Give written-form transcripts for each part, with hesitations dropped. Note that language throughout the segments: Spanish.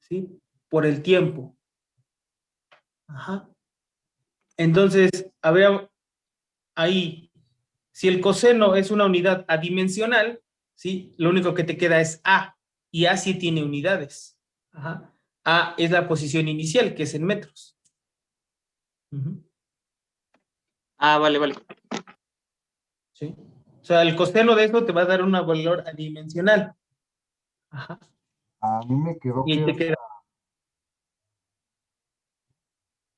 ¿sí? Por el tiempo. Ajá. Entonces, habría ahí, si el coseno es una unidad adimensional, ¿sí? Lo único que te queda es A, y A sí tiene unidades. Ajá. A es la posición inicial, que es en metros. Ujú. Ah, vale, vale. ¿Sí? O sea, el coseno de eso te va a dar un valor adimensional. Ajá. A mí me quedó Y ahí que, te queda.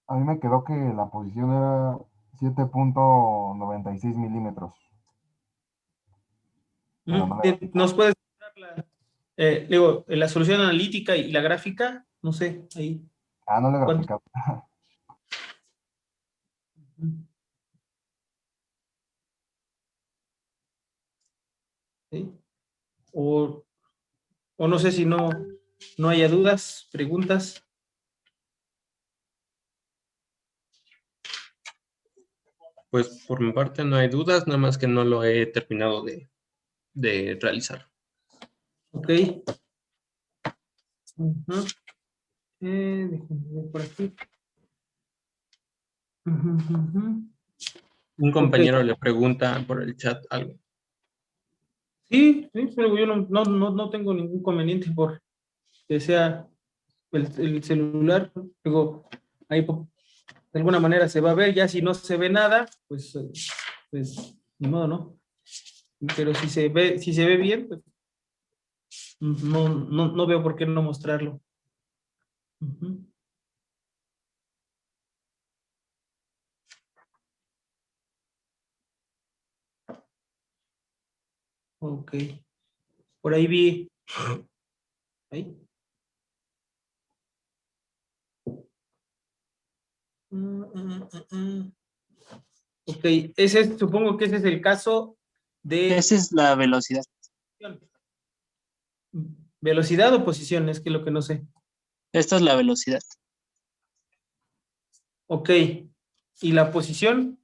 a mí me quedó que la posición era 7.96 milímetros. Pero no le ¿Nos puedes mostrar la solución analítica y la gráfica? No sé, ahí. no le he ¿Cuánto? graficado. ¿Sí? O, o no sé si no haya dudas, preguntas. Pues por mi parte no hay dudas, nada más que no lo he terminado de realizar. Ok. Ujú. Déjenme ver por aquí. Ujú, ujú. Un Ok. compañero le pregunta por el chat algo. Sí, sí, pero yo no tengo ningún conveniente por que sea el celular. Digo, ahí de alguna manera se va a ver, ya si no se ve nada, pues ni modo, ¿no? Pero si se ve bien, pues no veo por qué no mostrarlo. Ujú. Ok. Por ahí vi. Ahí. Mm. Ok, supongo que ese es el caso de Esa es la velocidad. velocidad o posición, es que lo que no sé. Esta es la velocidad. Ok, y la posición,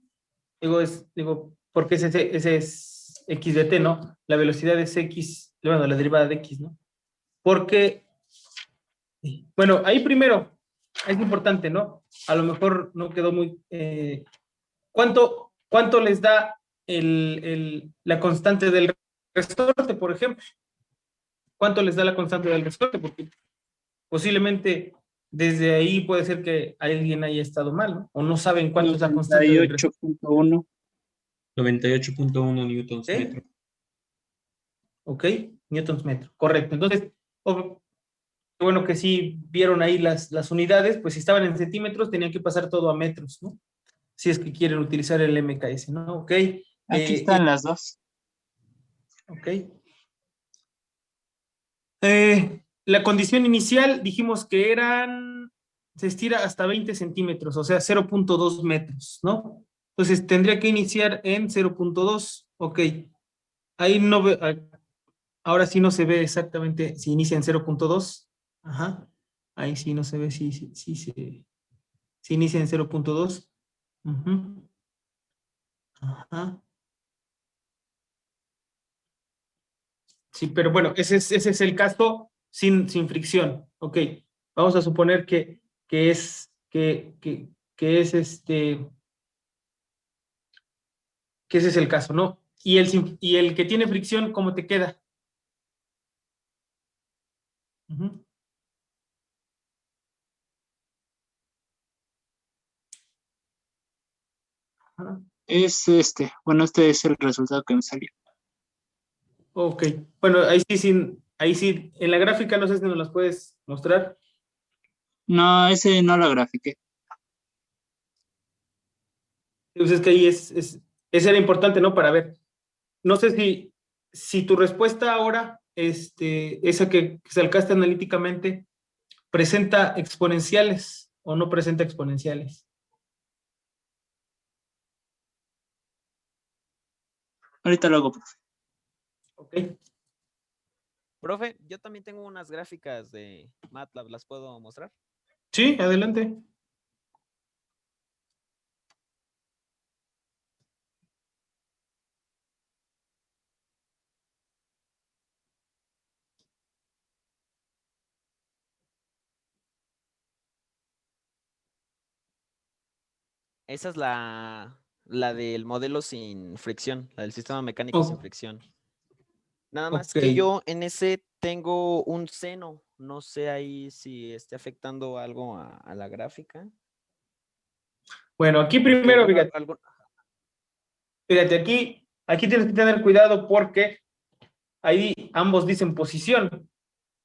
digo, porque ese es x de t, ¿no? La velocidad es x, bueno, la derivada de x, ¿no? Porque, bueno, ahí primero, es importante, ¿no? A lo mejor no quedó muy... ¿cuánto les da la constante del resorte, por ejemplo? ¿Cuánto les da la constante del resorte? Porque posiblemente desde ahí puede ser que alguien haya estado mal, ¿no? O no saben cuánto es la constante del resorte. 98.1. 98.1 newtons ¿Ok? metro. ¿Ok? Newtons metro, correcto. Entonces, qué bueno que sí vieron ahí las unidades, pues si estaban en centímetros tenían que pasar todo a metros, ¿no? Si es que quieren utilizar el MKS, ¿no? Ok. Aquí están las dos. Ok. La condición inicial dijimos que se estira hasta 20 centímetros, o sea, 0.2 metros, ¿no? Entonces tendría que iniciar en 0.2, ok. Ahí no ve, ahora sí no se ve exactamente si inicia en 0.2, ajá. Ahí sí no se ve si inicia en 0.2. Ujú. Ajá. Sí, pero bueno, ese es el caso sin fricción. Ok, vamos a suponer que ese es el caso, ¿no? Y el que tiene fricción, ¿cómo te queda? Ujú. Ajá. Es bueno, este es el resultado que me salió. Ok, bueno, ahí sí, en la gráfica no sé si nos las puedes mostrar. No, ese no lo grafiqué. Pues es que ahí ese era importante, ¿no? Para ver. No sé si tu respuesta ahora, esa que sacaste analíticamente, presenta exponenciales o no presenta exponenciales. Ahorita lo hago, profe. Ok. Profe, yo también tengo unas gráficas de MATLAB, ¿las puedo mostrar? Sí, adelante. Esa es la del modelo sin fricción, la del sistema mecánico sin Oh, fricción. Nada más ok. que yo en ese tengo un seno. No sé ahí si esté afectando algo a la gráfica. Bueno, aquí Porque, primero, bueno, fíjate, aquí tienes que tener cuidado porque ahí ambos dicen posición,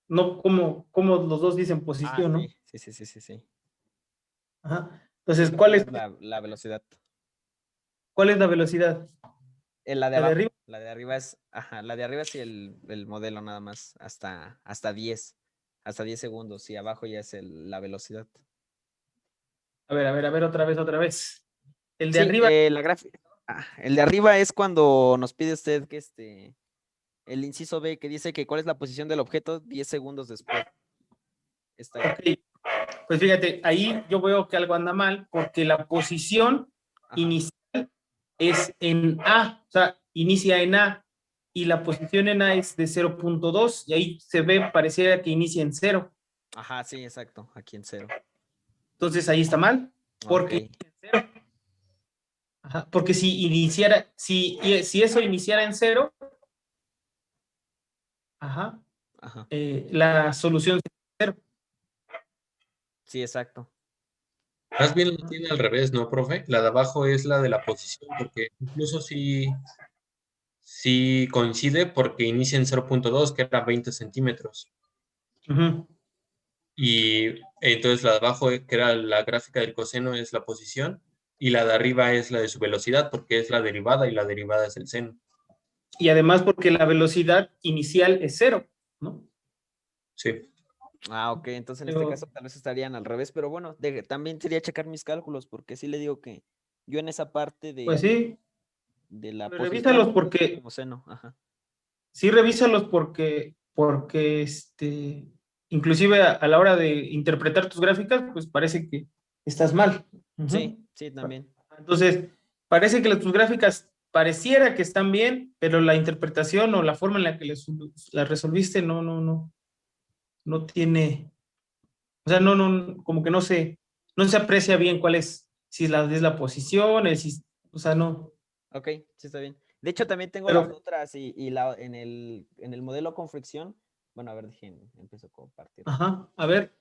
no como los dos dicen posición, ¿no? sí. Ajá. Sí, Entonces, porque esa es la velocidad. ¿cuál es la velocidad? La de ¿La de abajo, arriba? la de arriba es, ajá, la de arriba es el modelo nada más, hasta 10 segundos, y abajo ya es la velocidad. A ver, otra vez. El de Sí, arriba, la gráfica. El de arriba es cuando nos pide usted que el inciso B, que dice que cuál es la posición del objeto 10 segundos después. Está ahí. ok. Pues fíjate, ahí yo veo que algo anda mal porque la posición Ajá. inicial es en A, o sea, inicia en A y la posición en A es de 0.2 y ahí se ve, pareciera que inicia en 0. Ajá, sí, exacto, aquí en 0. Entonces ahí está mal, Ok, porque inicia en 0. Ajá, porque si eso iniciara en 0, ajá, ajá, la solución sería 0. sí, exacto. Más bien lo tiene al revés, ¿no, profe? La de abajo es la de la posición, porque incluso sí coincide porque inicia en 0.2, que era 20 centímetros. Ujú. Y entonces la de abajo, que era la gráfica del coseno, es la posición, y la de arriba es la de su velocidad, porque es la derivada, y la derivada es el seno. Y además porque la velocidad inicial es 0, ¿no? Sí. Ok, entonces en este Pero, caso tal vez estarían al revés, pero bueno, también sería checar mis cálculos, porque sí le digo que yo en esa parte pues sí, de la revísalos posición lo tengo porque como seno. Ajá. sí, revísalos porque inclusive a la hora de interpretar tus gráficas, pues parece que estás mal. Sí, Ujú. sí, también. Entonces, parece que tus gráficas pareciera que están bien, pero la interpretación o la forma en la que las resolviste no tiene, o sea, como que no se aprecia bien cuál es, si es la posición, o sea, no. Ok, sí está bien. De hecho, también tengo las Pero, otras en el modelo con fricción. Bueno, a ver, empiezo a compartir. ajá, a ver.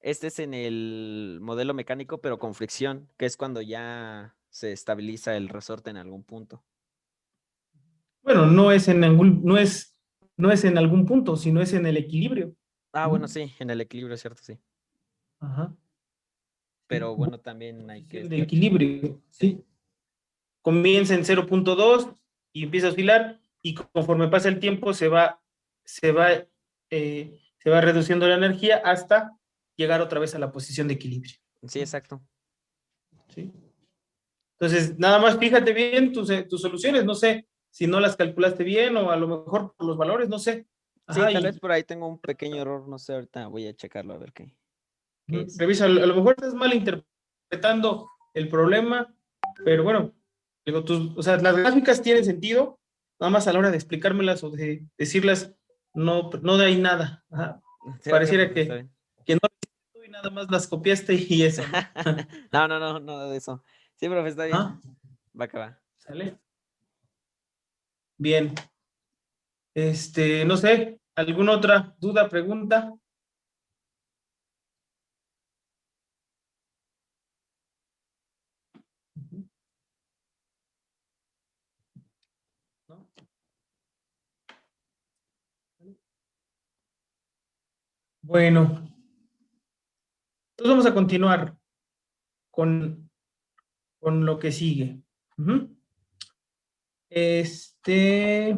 Este es en el modelo mecánico, pero con fricción, que es cuando ya se estabiliza el resorte en algún punto. Bueno, no es en algún punto, sino es en el equilibrio. Bueno, ¿No? sí, en el equilibrio, cierto, sí. Ajá. Sí. Pero bueno, también hay que Posición de estar checando. equilibrio, Sí. ¿sí? Comienza en 0.2 y empieza a oscilar y conforme pasa el tiempo se va reduciendo la energía hasta llegar otra vez a la posición de equilibrio. Sí, exacto. ¿Sí? Entonces, nada más fíjate bien tus soluciones, no sé si no las calculaste bien o a lo mejor por los valores, no sé. Sí, Ajá, tal vez y por ahí tengo un pequeño error, no sé, ahorita voy a checarlo a ver qué es. revisa, a lo mejor estás mal interpretando el problema, pero bueno, digo, o sea, las gráficas tienen sentido, nada más a la hora de explicármelas o de decirlas, no hay nada. Ajá. Sí, ok, Pareciera profe, está bien. que no lo hiciste tú y nada más las copiaste y eso, ¿no? No, nada de eso. Sí, profe, está bien. Ajá, Va que va. ¿sale? Bien. No sé, ¿alguna otra duda, pregunta? ¿No? Bueno, entonces vamos a continuar con, con lo que sigue. Ujú. Este,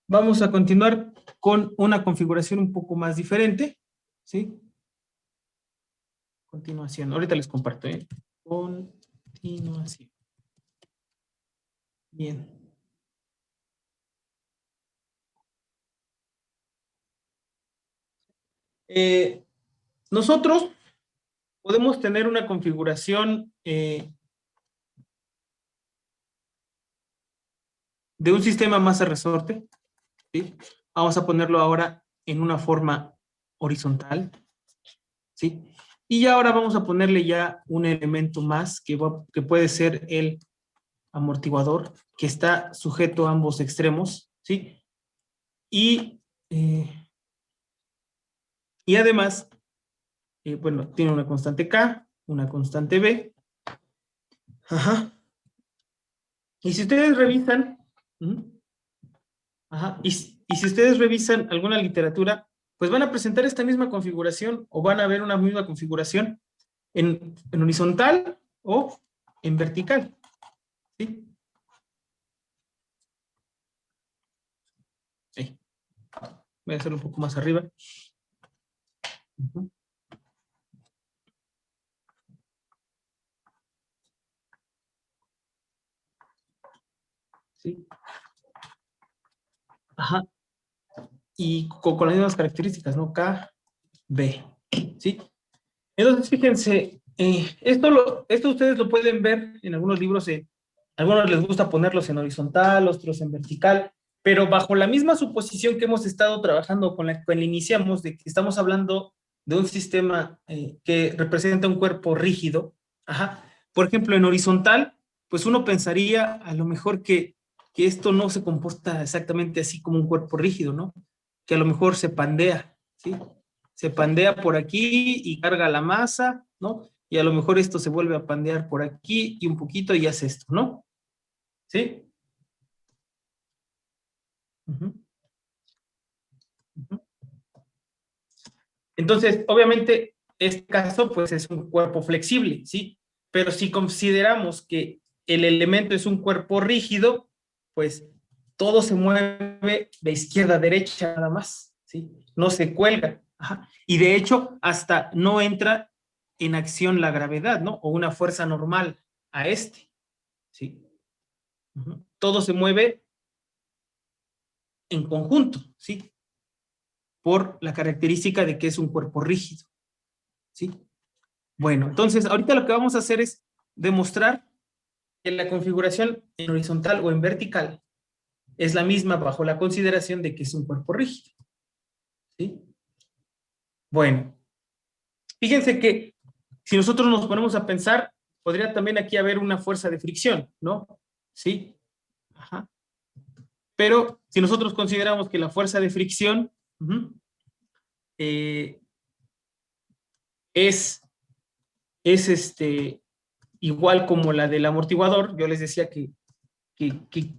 Vamos a continuar con una configuración un poco más diferente, ¿sí? Continuación, ahorita les comparto, ¿eh? Continuación. Bien. Nosotros podemos tener una configuración de un sistema masa-resorte, ¿sí? Vamos a ponerlo ahora en una forma horizontal, ¿sí? Y ahora vamos a ponerle ya un elemento más que puede ser el amortiguador, que está sujeto a ambos extremos, ¿sí? Y además, bueno, tiene una constante K, una constante B. Ajá. Y si ustedes revisan, ajá, y si ustedes revisan alguna literatura, pues van a presentar esta misma configuración o van a ver una misma configuración en horizontal o en vertical, ¿sí? Sí. Voy a hacerlo un poco más arriba. Ujú. ¿Sí? Ajá. Y con las mismas características, ¿no? K, B, ¿sí? Entonces, fíjense, esto ustedes lo pueden ver en algunos libros, algunos les gusta ponerlos en horizontal, otros en vertical, pero bajo la misma suposición que hemos estado trabajando con la que iniciamos, de que estamos hablando de un sistema que representa un cuerpo rígido. Ajá. Por ejemplo, en horizontal, pues uno pensaría a lo mejor que esto no se comporta exactamente así como un cuerpo rígido, ¿no? Que a lo mejor se pandea, ¿sí? Se pandea por aquí y carga la masa, ¿no? Y a lo mejor esto se vuelve a pandear por aquí y un poquito y hace esto, ¿no? ¿Sí? Uh-huh. Uh-huh. Entonces, obviamente, este caso, pues es un cuerpo flexible, ¿sí? Pero si consideramos que el elemento es un cuerpo rígido, pues todo se mueve de izquierda a derecha nada más, ¿sí? No se cuelga. Ajá. Y de hecho, hasta no entra en acción la gravedad, ¿no? O una fuerza normal a este, ¿sí? Uh-huh. Todo se mueve en conjunto, ¿sí? Por la característica de que es un cuerpo rígido, ¿sí? Bueno, entonces ahorita lo que vamos a hacer es demostrar que la configuración en horizontal o en vertical es la misma bajo la consideración de que es un cuerpo rígido, ¿sí? Bueno, fíjense que si nosotros nos ponemos a pensar, podría también aquí haber una fuerza de fricción, ¿no? ¿Sí? Ajá. Pero si nosotros consideramos que la fuerza de fricción es igual como la del amortiguador, yo les decía que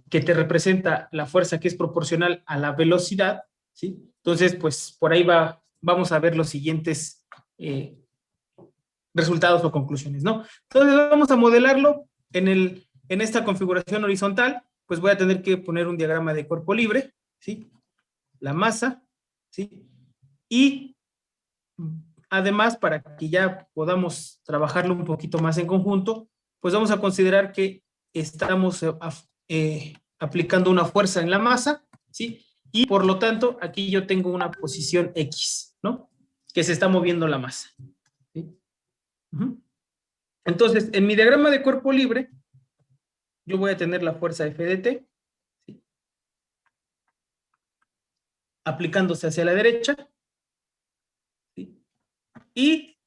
te representa la fuerza que es proporcional a la velocidad, ¿sí? Entonces, pues por ahí vamos a ver los siguientes resultados o conclusiones, ¿no? Entonces vamos a modelarlo en esta configuración horizontal, pues voy a tener que poner un diagrama de cuerpo libre, ¿sí? La masa, ¿sí? Y además, para que ya podamos trabajarlo un poquito más en conjunto, pues vamos a considerar que estamos aplicando una fuerza en la masa, ¿sí? Y por lo tanto, aquí yo tengo una posición X, ¿no? Que se está moviendo la masa, ¿sí? Uh-huh. Entonces, en mi diagrama de cuerpo libre, yo voy a tener la fuerza F de T, ¿sí? Aplicándose hacia la derecha, ¿sí? Y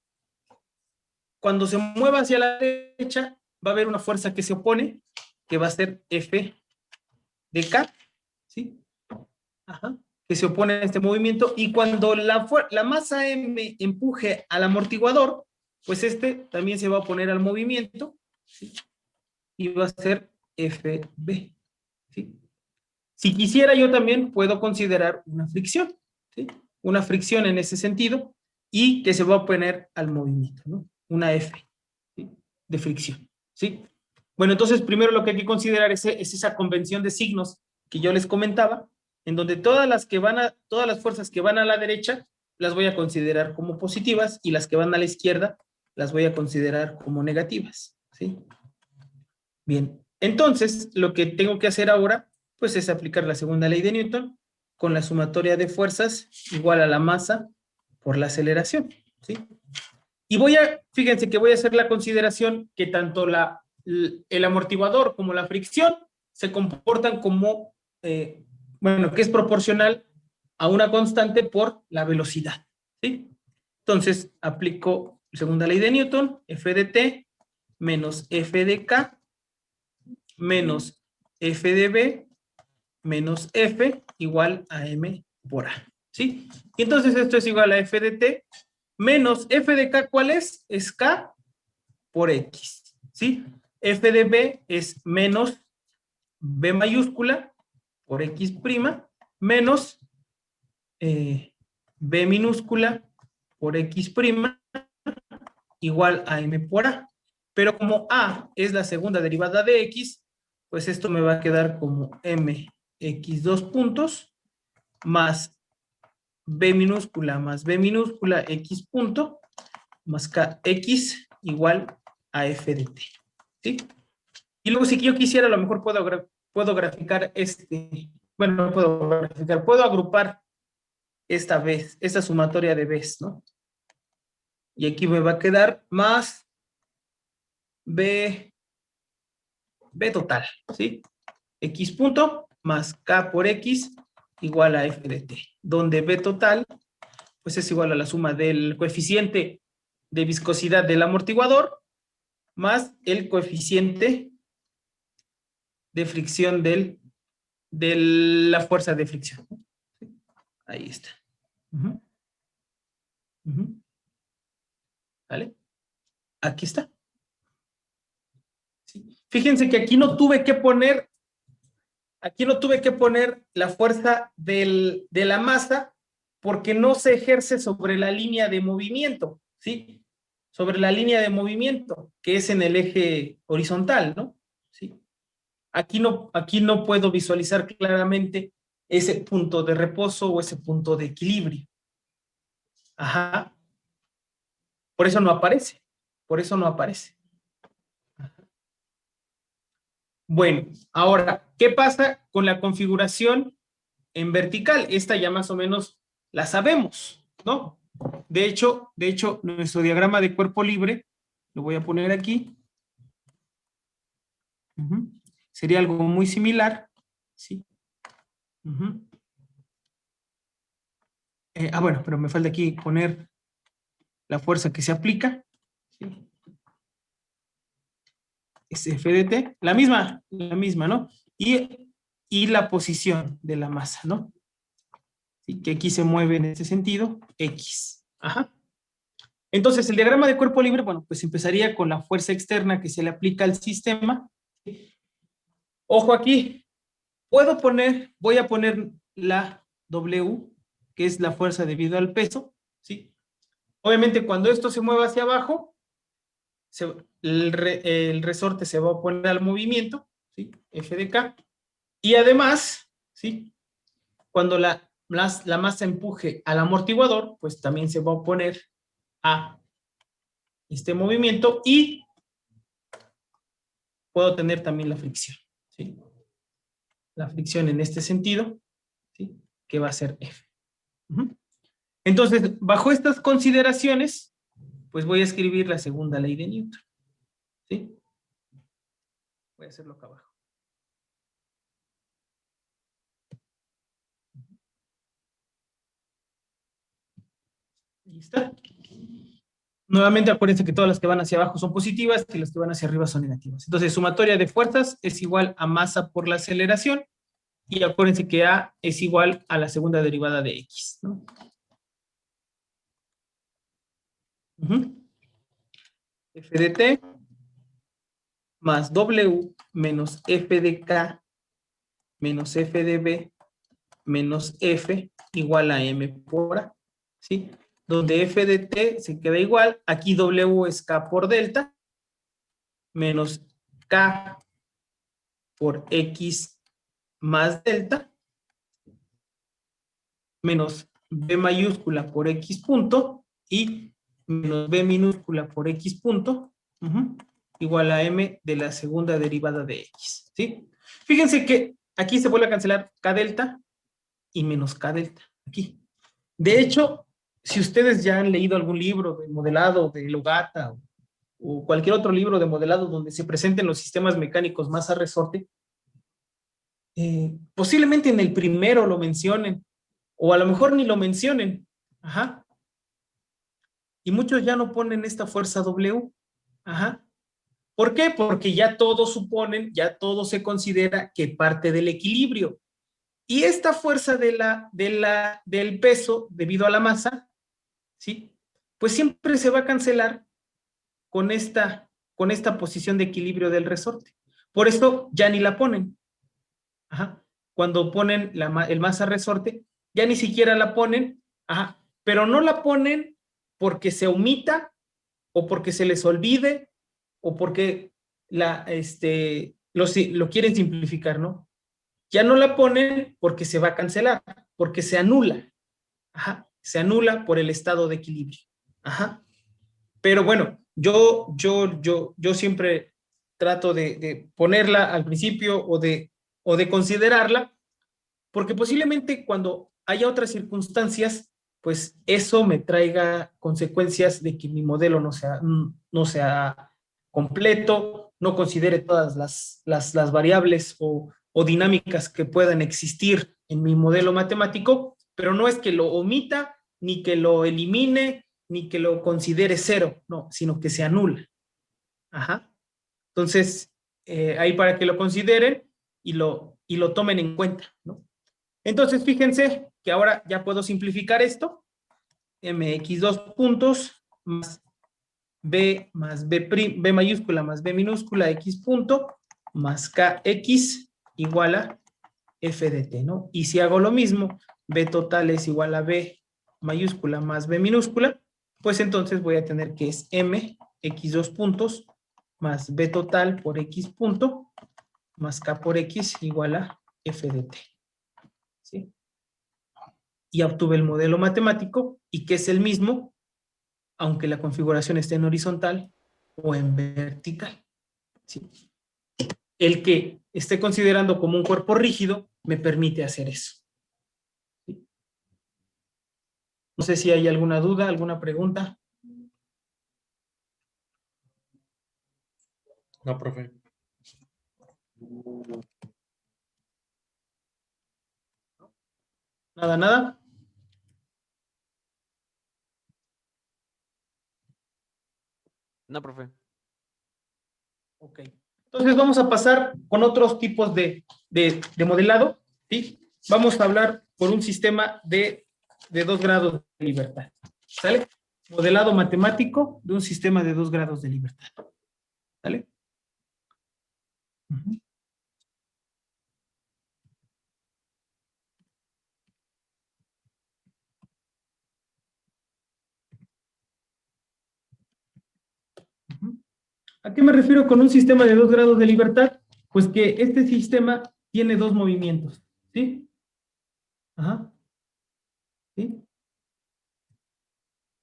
cuando se mueva hacia la derecha, va a haber una fuerza que se opone, que va a ser F de K, ¿sí? Ajá. Que se opone a este movimiento, y cuando la masa M empuje al amortiguador, pues este también se va a oponer al movimiento, ¿sí? Y va a ser FB, ¿sí? Si quisiera, yo también puedo considerar una fricción, ¿sí? Una fricción en ese sentido, y que se va a oponer al movimiento, ¿no? Una F, ¿sí? De fricción, ¿sí? Bueno, entonces primero lo que hay que considerar es esa convención de signos que yo les comentaba, en donde todas las fuerzas que van a la derecha las voy a considerar como positivas, y las que van a la izquierda las voy a considerar como negativas, ¿sí? Bien, entonces lo que tengo que hacer ahora pues es aplicar la segunda ley de Newton con la sumatoria de fuerzas igual a la masa por la aceleración, ¿sí? Y fíjense que voy a hacer la consideración que tanto el amortiguador como la fricción se comportan como, bueno, que es proporcional a una constante por la velocidad, ¿sí? Entonces, aplico segunda ley de Newton, F de T menos F de K menos F de B menos F igual a M por A, ¿sí? Y entonces esto es igual a F de T menos F de K, ¿cuál es? Es K por X, ¿sí? F de B es menos B mayúscula por X prima menos B minúscula por X prima igual a M por A. Pero como A es la segunda derivada de X, pues esto me va a quedar como MX dos puntos más B minúscula más B minúscula X punto más KX igual a F de T, ¿sí? Y luego si yo quisiera, a lo mejor puedo graficar bueno, no puedo graficar, puedo agrupar esta sumatoria de B's, ¿no? Y aquí me va a quedar más B total, ¿sí? X punto más K por X igual a F de T, donde B total, pues es igual a la suma del coeficiente de viscosidad del amortiguador más el coeficiente de fricción de la fuerza de fricción. Ahí está. ¿Vale? Aquí está. Sí. Fíjense que aquí no tuve que poner la fuerza de la masa porque no se ejerce sobre la línea de movimiento, ¿sí? Sobre la línea de movimiento, que es en el eje horizontal, ¿no? ¿Sí? Aquí no puedo visualizar claramente ese punto de reposo o ese punto de equilibrio. Ajá. Por eso no aparece. Por eso no aparece. Ajá. Bueno, ahora, ¿qué pasa con la configuración en vertical? Esta ya más o menos la sabemos, ¿no? De hecho, nuestro diagrama de cuerpo libre, lo voy a poner aquí. Sería algo muy similar, ¿sí? Bueno, pero me falta aquí poner la fuerza que se aplica, ¿sí? Es F de T, la misma, ¿no? Y la posición de la masa, ¿no? ¿Sí? Que aquí se mueve en este sentido, X. Ajá. Entonces, el diagrama de cuerpo libre, bueno, pues empezaría con la fuerza externa que se le aplica al sistema. Ojo aquí, voy a poner la W, que es la fuerza debido al peso, ¿sí? Obviamente, cuando esto se mueva hacia abajo, el resorte se va a oponer al movimiento, ¿sí? F de K. Y además, ¿sí? Cuando la masa empuje al amortiguador, pues también se va a oponer a este movimiento y puedo tener también la fricción, ¿sí? La fricción en este sentido, ¿sí? Que va a ser F. Entonces, bajo estas consideraciones, pues voy a escribir la segunda ley de Newton, ¿sí? Voy a hacerlo acá abajo. Ahí está. Nuevamente acuérdense que todas las que van hacia abajo son positivas y las que van hacia arriba son negativas. Entonces, sumatoria de fuerzas es igual a masa por la aceleración y acuérdense que A es igual a la segunda derivada de X, ¿no? F de T más W menos F de K menos F de B menos F igual a M por A, ¿sí? Donde F de T se queda igual, aquí W es K por delta, menos K por X más delta, menos B mayúscula por X punto, y menos B minúscula por X punto, igual a M de la segunda derivada de X, ¿sí? Fíjense que aquí se vuelve a cancelar K delta y menos K delta, aquí. De hecho, si ustedes ya han leído algún libro de modelado de Logata o cualquier otro libro de modelado donde se presenten los sistemas mecánicos masa-resorte, posiblemente en el primero lo mencionen, o a lo mejor ni lo mencionen. Ajá. Y muchos ya no ponen esta fuerza W. Ajá. ¿Por qué? Porque ya todos suponen, ya todo se considera que parte del equilibrio. Y esta fuerza del peso debido a la masa, ¿sí? Pues siempre se va a cancelar con esta posición de equilibrio del resorte. Por eso ya ni la ponen. Ajá. Cuando ponen el masa resorte, ya ni siquiera la ponen, ajá, pero no la ponen porque se omita o porque se les olvide o porque lo quieren simplificar, ¿no? Ya no la ponen porque se va a cancelar, porque se anula. Ajá, se anula por el estado de equilibrio. Ajá. Pero bueno, yo siempre trato de ponerla al principio o de considerarla, porque posiblemente cuando haya otras circunstancias, pues eso me traiga consecuencias de que mi modelo no sea completo, no considere todas las variables o dinámicas que puedan existir en mi modelo matemático, pero no es que lo omita, ni que lo elimine, ni que lo considere cero, no, sino que se anula. Ajá. Entonces, ahí para que lo consideren y lo tomen en cuenta, ¿no? Entonces, fíjense que ahora ya puedo simplificar esto. mx2 puntos más b mayúscula más b minúscula x punto más kx igual a f de t, ¿no? Y si hago lo mismo, b total es igual a b mayúscula más b minúscula, pues entonces voy a tener que es m x2 puntos más b total por x punto más k por x igual a f de t. ¿Sí? Y obtuve el modelo matemático y que es el mismo, aunque la configuración esté en horizontal o en vertical. ¿Sí? El que esté considerando como un cuerpo rígido me permite hacer eso. ¿Sí? No sé si hay alguna duda, alguna pregunta. No, profe. Nada, nada. No, profe. Ok. Entonces vamos a pasar con otros tipos de modelado. ¿Sí? Vamos a hablar por un sistema de 2 grados de libertad. ¿Sale? Modelado matemático de un sistema de 2 grados de libertad. ¿Sale? Uh-huh. ¿A qué me refiero con un sistema de 2 grados de libertad? Pues que este sistema tiene 2 movimientos, ¿sí? Ajá. ¿Sí?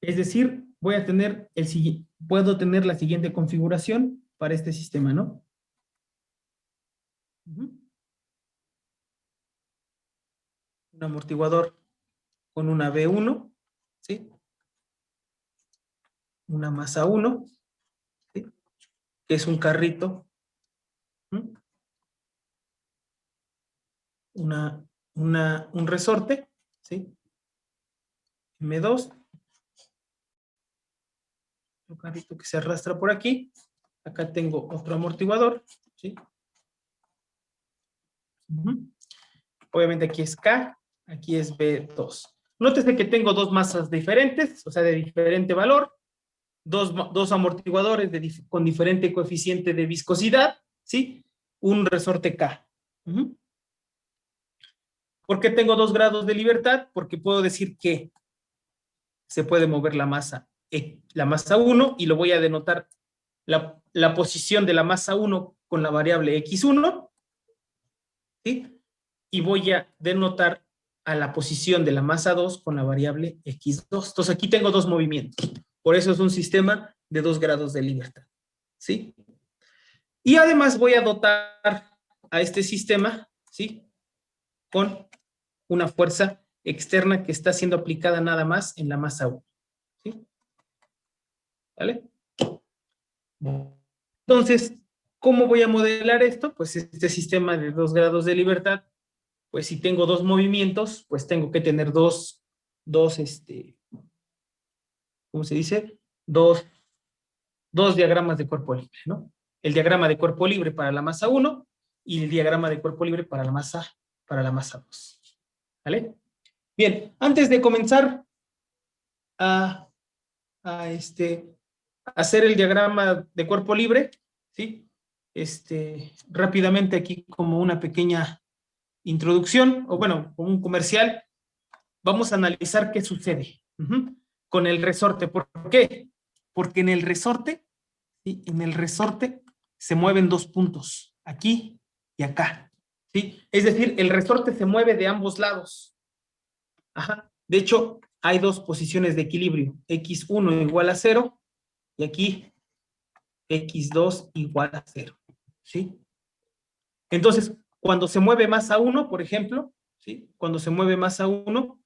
Es decir, puedo tener la siguiente configuración para este sistema, ¿no? Un amortiguador con una B1, ¿sí? Una masa 1, ¿sí? Que es un carrito. Un resorte, ¿sí? M2. Un carrito que se arrastra por aquí. Acá tengo otro amortiguador, ¿sí? Obviamente aquí es K, aquí es B2. Nótese que tengo 2 masas diferentes, o sea, de diferente valor, dos amortiguadores con diferente coeficiente de viscosidad, ¿sí? Un resorte K. ¿Por qué tengo 2 grados de libertad? Porque puedo decir que se puede mover la masa 1 y lo voy a denotar la posición de la masa 1 con la variable x1, ¿sí? Y voy a denotar a la posición de la masa 2 con la variable x2. Entonces aquí tengo 2 movimientos. Por eso es un sistema de 2 grados de libertad, ¿sí? Y además voy a dotar a este sistema, ¿sí? Con una fuerza externa que está siendo aplicada nada más en la masa 1. ¿Sí? ¿Vale? Entonces, ¿cómo voy a modelar esto? Pues este sistema de 2 grados de libertad, pues si tengo 2 movimientos, pues tengo que tener dos ¿cómo se dice? Dos diagramas de cuerpo libre, ¿no? El diagrama de cuerpo libre para la masa 1 y el diagrama de cuerpo libre para la masa 2. ¿Vale? Bien, antes de comenzar a hacer el diagrama de cuerpo libre, ¿sí? Rápidamente aquí como una pequeña introducción, o bueno, como un comercial, vamos a analizar qué sucede con el resorte. ¿Por qué? Porque en el resorte, ¿sí? En el resorte se mueven 2 puntos, aquí y acá, ¿sí? Es decir, el resorte se mueve de ambos lados. Ajá. De hecho, hay 2 posiciones de equilibrio, x1 igual a 0 y aquí x2 igual a 0, ¿sí? Entonces, cuando se mueve más a 1, por ejemplo, ¿sí? Cuando se mueve más a 1,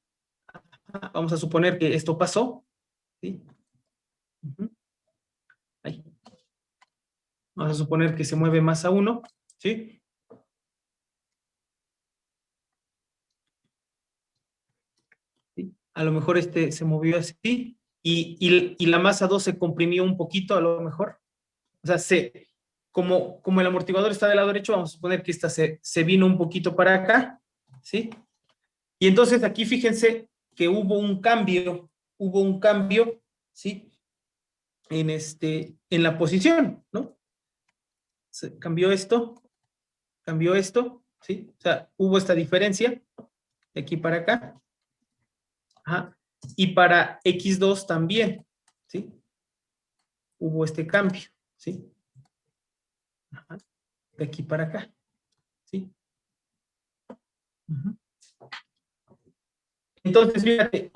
vamos a suponer que esto pasó, ¿sí? Ahí. Vamos a suponer que se mueve más a 1, ¿sí? ¿Sí? A lo mejor se movió así y la masa 2 se comprimió un poquito, a lo mejor. O sea, como el amortiguador está del lado derecho, vamos a suponer que esta se vino un poquito para acá, ¿sí? Y entonces aquí fíjense que hubo un cambio, ¿sí? En la posición, ¿no? Se cambió esto, ¿sí? O sea, hubo esta diferencia de aquí para acá. Ajá. Y para X2 también, ¿sí? Hubo este cambio, ¿sí? Ajá. De aquí para acá, ¿sí? Uh-huh. Entonces, fíjate,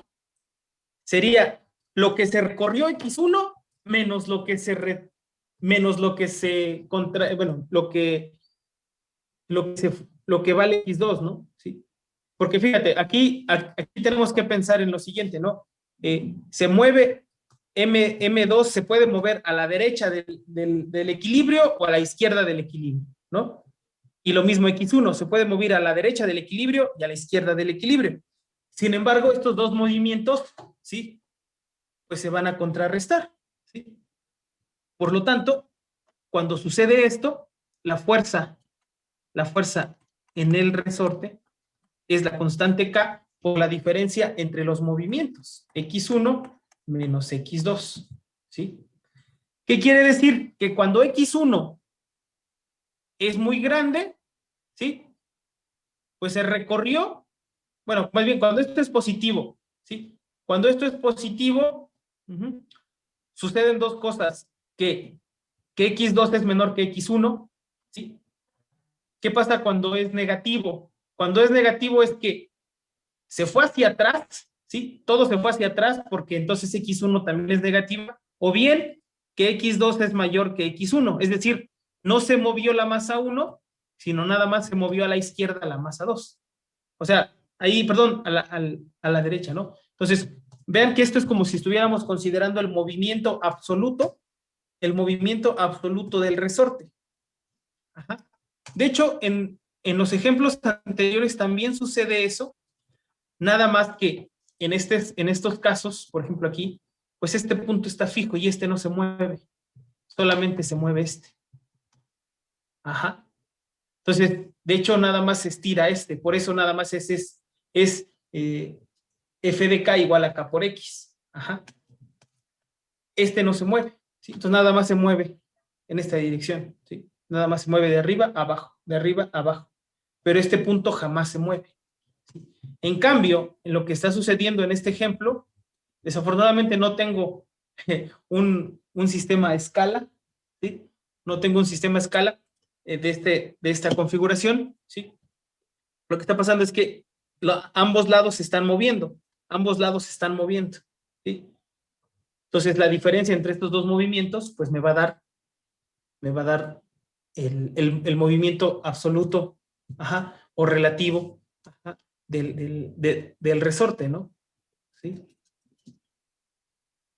sería lo que se recorrió X1 menos lo que se bueno, lo que vale X2, ¿no? Sí. Porque fíjate, aquí tenemos que pensar en lo siguiente, ¿no? Se mueve M2, se puede mover a la derecha del equilibrio o a la izquierda del equilibrio, ¿no? Y lo mismo X1, se puede mover a la derecha del equilibrio y a la izquierda del equilibrio. Sin embargo, estos 2 movimientos, ¿sí? Pues se van a contrarrestar, ¿sí? Por lo tanto, cuando sucede esto, la fuerza en el resorte es la constante K por la diferencia entre los movimientos, X1 menos X2, ¿sí? ¿Qué quiere decir? Que cuando X1 es muy grande, ¿sí? Pues se recorrió, bueno, más bien cuando esto es positivo, ¿sí? Cuando esto es positivo, suceden 2 cosas, que X2 es menor que X1, ¿sí? ¿Qué pasa cuando es negativo? Cuando es negativo es que se fue hacia atrás, ¿sí? Todo se fue hacia atrás porque entonces X1 también es negativa, o bien que X2 es mayor que X1, es decir, no se movió la masa 1, sino nada más se movió a la izquierda la masa 2. O sea, ahí, perdón, a la derecha, ¿no? Entonces, vean que esto es como si estuviéramos considerando el movimiento absoluto del resorte. Ajá. De hecho, en los ejemplos anteriores también sucede eso, nada más que en estos casos, por ejemplo aquí, pues este punto está fijo y este no se mueve, solamente se mueve este. Ajá. Entonces, de hecho, nada más se estira por eso nada más es f de k igual a k por x. Ajá. Este no se mueve, ¿sí? Entonces nada más se mueve en esta dirección, ¿sí? Nada más se mueve de arriba a abajo, de arriba a abajo. Pero este punto jamás se mueve, ¿sí? En cambio, en lo que está sucediendo en este ejemplo, desafortunadamente no tengo un sistema a escala, ¿sí? No tengo un sistema a escala de esta configuración, ¿sí? Lo que está pasando es que ambos lados se están moviendo, ¿sí? Entonces, la diferencia entre estos 2 movimientos, pues me va a dar el movimiento absoluto, ajá, o relativo, ajá, del resorte, ¿no? ¿Sí?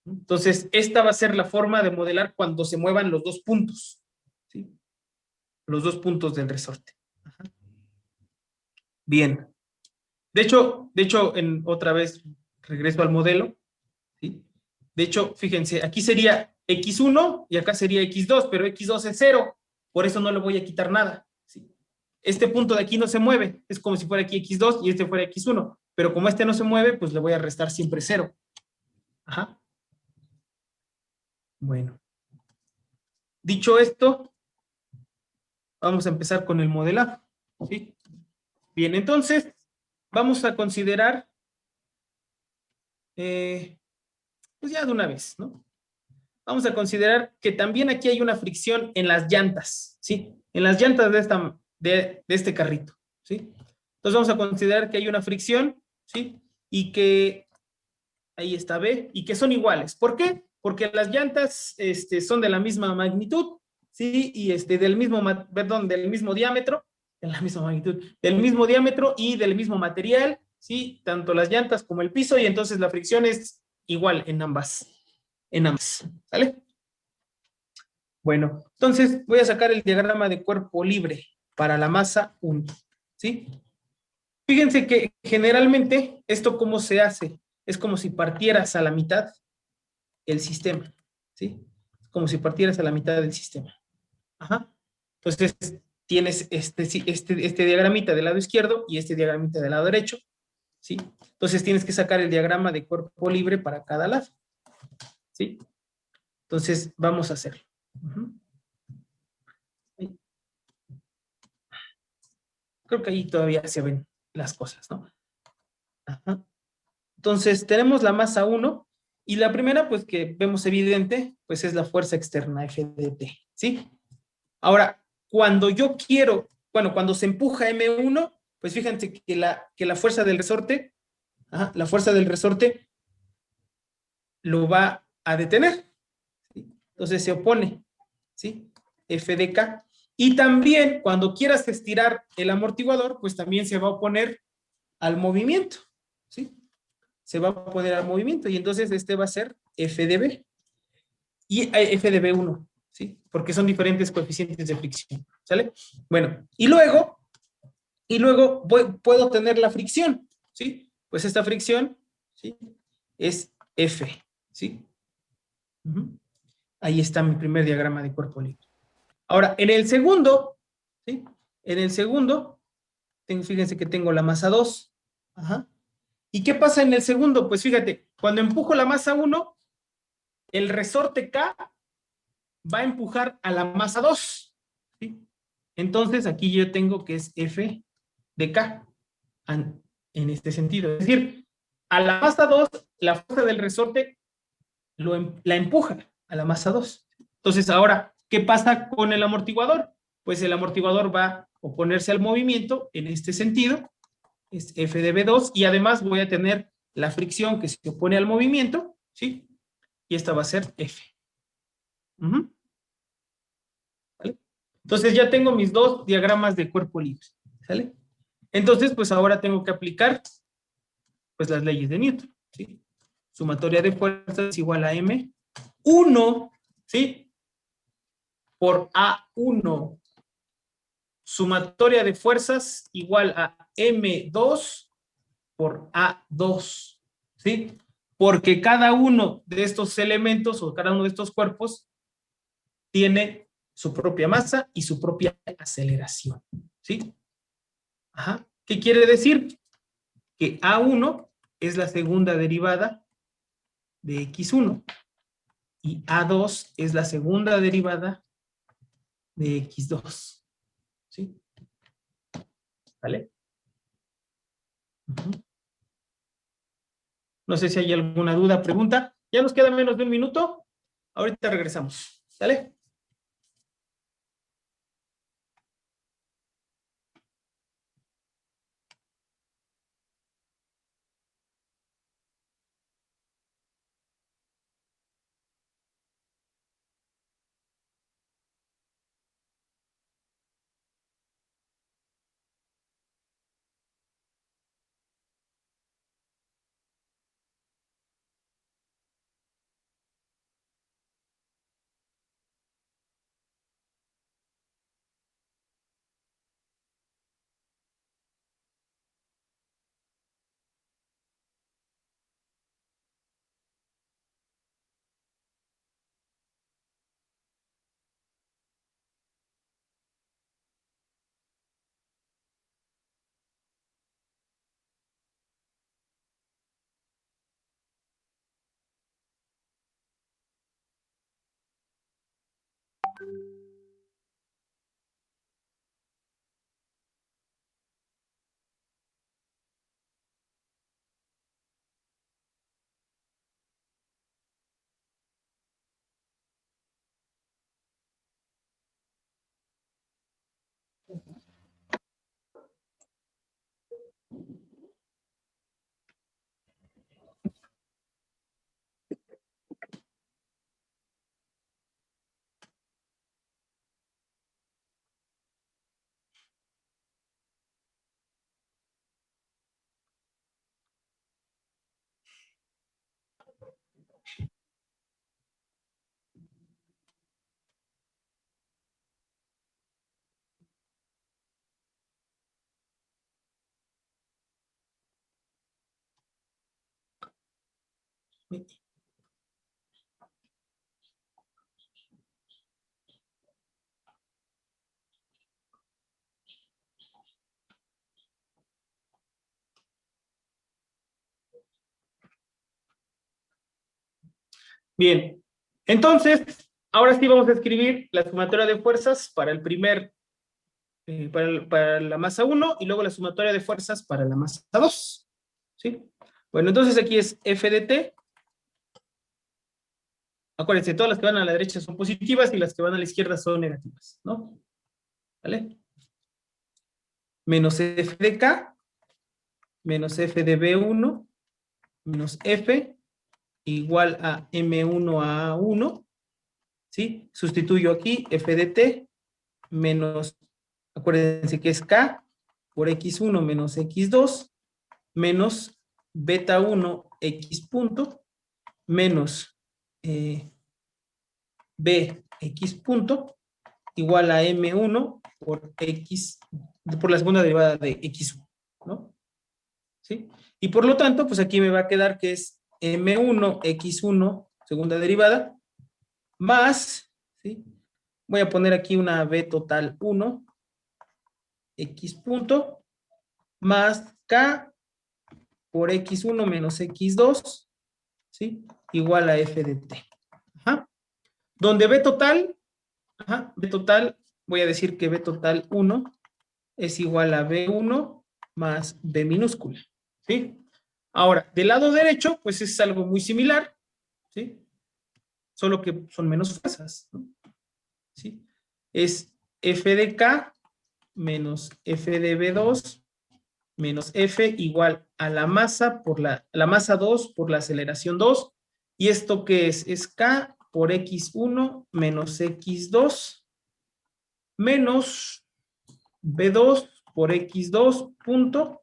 Entonces, esta va a ser la forma de modelar cuando se muevan los dos puntos, ¿sí? Los dos puntos del resorte. Ajá. Bien. De hecho, otra vez regreso al modelo, ¿sí? De hecho, fíjense, aquí sería x1 y acá sería x2, pero x2 es 0, por eso no le voy a quitar nada, ¿sí? Este punto de aquí no se mueve, es como si fuera aquí x2 y este fuera x1, pero como este no se mueve, pues le voy a restar siempre 0. Ajá. Bueno. Dicho esto, vamos a empezar con el modelado, ¿sí? Bien, entonces, vamos a considerar, pues ya de una vez, ¿no? Vamos a considerar que también aquí hay una fricción en las llantas, ¿sí? En las llantas de este carrito, ¿sí? Entonces vamos a considerar que hay una fricción, ¿sí? Y que, ahí está B, y que son iguales. ¿Por qué? Porque las llantas son de la misma magnitud, ¿sí? Y del mismo diámetro, de la misma magnitud, del mismo diámetro y del mismo material, ¿sí? Tanto las llantas como el piso, y entonces la fricción es igual en ambas, ¿sale? Bueno, entonces voy a sacar el diagrama de cuerpo libre para la masa 1, ¿sí? Fíjense que generalmente esto cómo se hace, es como si partieras a la mitad el sistema, ¿sí? Como si partieras a la mitad del sistema. Ajá. Entonces tienes este diagramita del lado izquierdo y este diagramita del lado derecho, ¿sí? Entonces tienes que sacar el diagrama de cuerpo libre para cada lado, ¿sí? Entonces vamos a hacerlo. Ujú. Creo que ahí todavía se ven las cosas, ¿no? Ajá. Entonces, tenemos la masa 1 y la primera, pues que vemos evidente, pues es la fuerza externa F de T, ¿sí? Ahora, cuando yo quiero, bueno, cuando se empuja M1, pues fíjense que la fuerza del resorte, la fuerza del resorte lo va a detener, ¿sí? Entonces se opone, ¿sí? F de K. Y también cuando quieras estirar el amortiguador, pues también se va a oponer al movimiento, ¿sí? Se va a poner al movimiento y entonces este va a ser F de B y F de B1, ¿sí? Porque son diferentes coeficientes de fricción, ¿sale? Bueno, y luego puedo tener la fricción, ¿sí? Pues esta fricción, ¿sí? Es F, ¿sí? Ahí está mi primer diagrama de cuerpo libre. Ahora, en el segundo, ¿sí? En el segundo, fíjense que tengo la masa 2. Ajá. ¿Y qué pasa en el segundo? Pues fíjate, cuando empujo la masa 1, el resorte K va a empujar a la masa 2. ¿Sí? Entonces, aquí yo tengo que es F de K en este sentido. Es decir, a la masa 2, la fuerza del resorte la empuja a la masa 2. Entonces, ahora, ¿qué pasa con el amortiguador? Pues el amortiguador va a oponerse al movimiento en este sentido, es F de B2, y además voy a tener la fricción que se opone al movimiento, ¿sí? Y esta va a ser F. ¿Vale? Entonces ya tengo mis dos diagramas de cuerpo libre, ¿sale? Entonces, pues ahora tengo que aplicar, pues las leyes de Newton, ¿sí? Sumatoria de fuerzas es igual a M1, ¿sí? Por A1. Sumatoria de fuerzas igual a M2 por A2, ¿sí? Porque cada uno de estos elementos o cada uno de estos cuerpos tiene su propia masa y su propia aceleración, ¿sí? Ajá. ¿Qué quiere decir? Que A1 es la segunda derivada de X1 y A2 es la segunda derivada de X2, ¿sí? ¿Vale? Uh-huh. No sé si hay alguna duda, pregunta. Ya nos queda menos de un minuto. Ahorita regresamos. ¿Sale? Bien, entonces, ahora sí vamos a escribir la sumatoria de fuerzas para el primer, para la masa 1 y luego la sumatoria de fuerzas para la masa 2. ¿Sí? Bueno, entonces aquí es F de T. Acuérdense, todas las que van a la derecha son positivas y las que van a la izquierda son negativas, ¿no? ¿Vale? Menos F de K, menos F de B1, menos F, igual a M1 a 1, ¿sí? Sustituyo aquí F de T, menos, acuérdense que es K, por X1 menos X2, menos beta 1 X punto, menos B X punto, igual a M1 por X, por la segunda derivada de X1, ¿no? ¿Sí? Y por lo tanto, pues aquí me va a quedar que es M1 X1, segunda derivada, más, ¿sí? Voy a poner aquí una B total 1, X punto, más K por X1 menos X2, ¿sí? Igual a F de T. Ajá. Donde B total, ajá, B total, voy a decir que B total 1 es igual a B1 más B minúscula, ¿sí? Ahora, del lado derecho, pues es algo muy similar, ¿sí? Solo que son menos fuerzas, ¿no? ¿Sí? Es F de K menos F de B2 menos F igual a la masa por la masa 2 por la aceleración 2. ¿Y esto qué es? Es K por X1 menos X2 menos B2 por X2 punto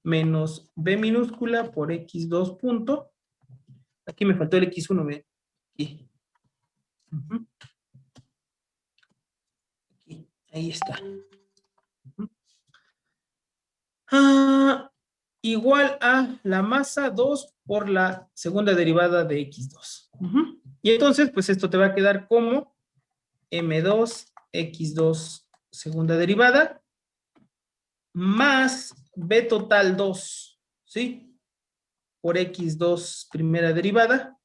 menos B minúscula por X2 punto. Aquí me faltó el X1, ¿ve? Aquí. Aquí. Ahí está. Igual a la masa 2 por la segunda derivada de X2. Y entonces, pues esto te va a quedar como M2, X2, segunda derivada, más B total 2, ¿sí? Por X2, primera derivada.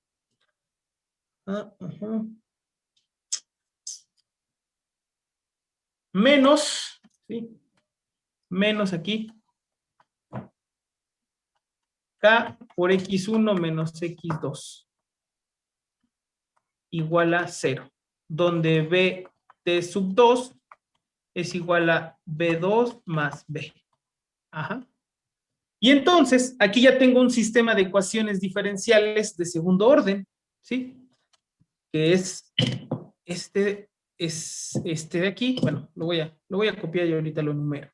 Menos, ¿sí? Menos aquí. K por X1 menos X2. Igual a 0. Donde B de sub 2 es igual a B2 más B. Ajá. Y entonces, aquí ya tengo un sistema de ecuaciones diferenciales de segundo orden, ¿sí? Que es este de aquí. Bueno, lo voy a copiar y ahorita lo enumero.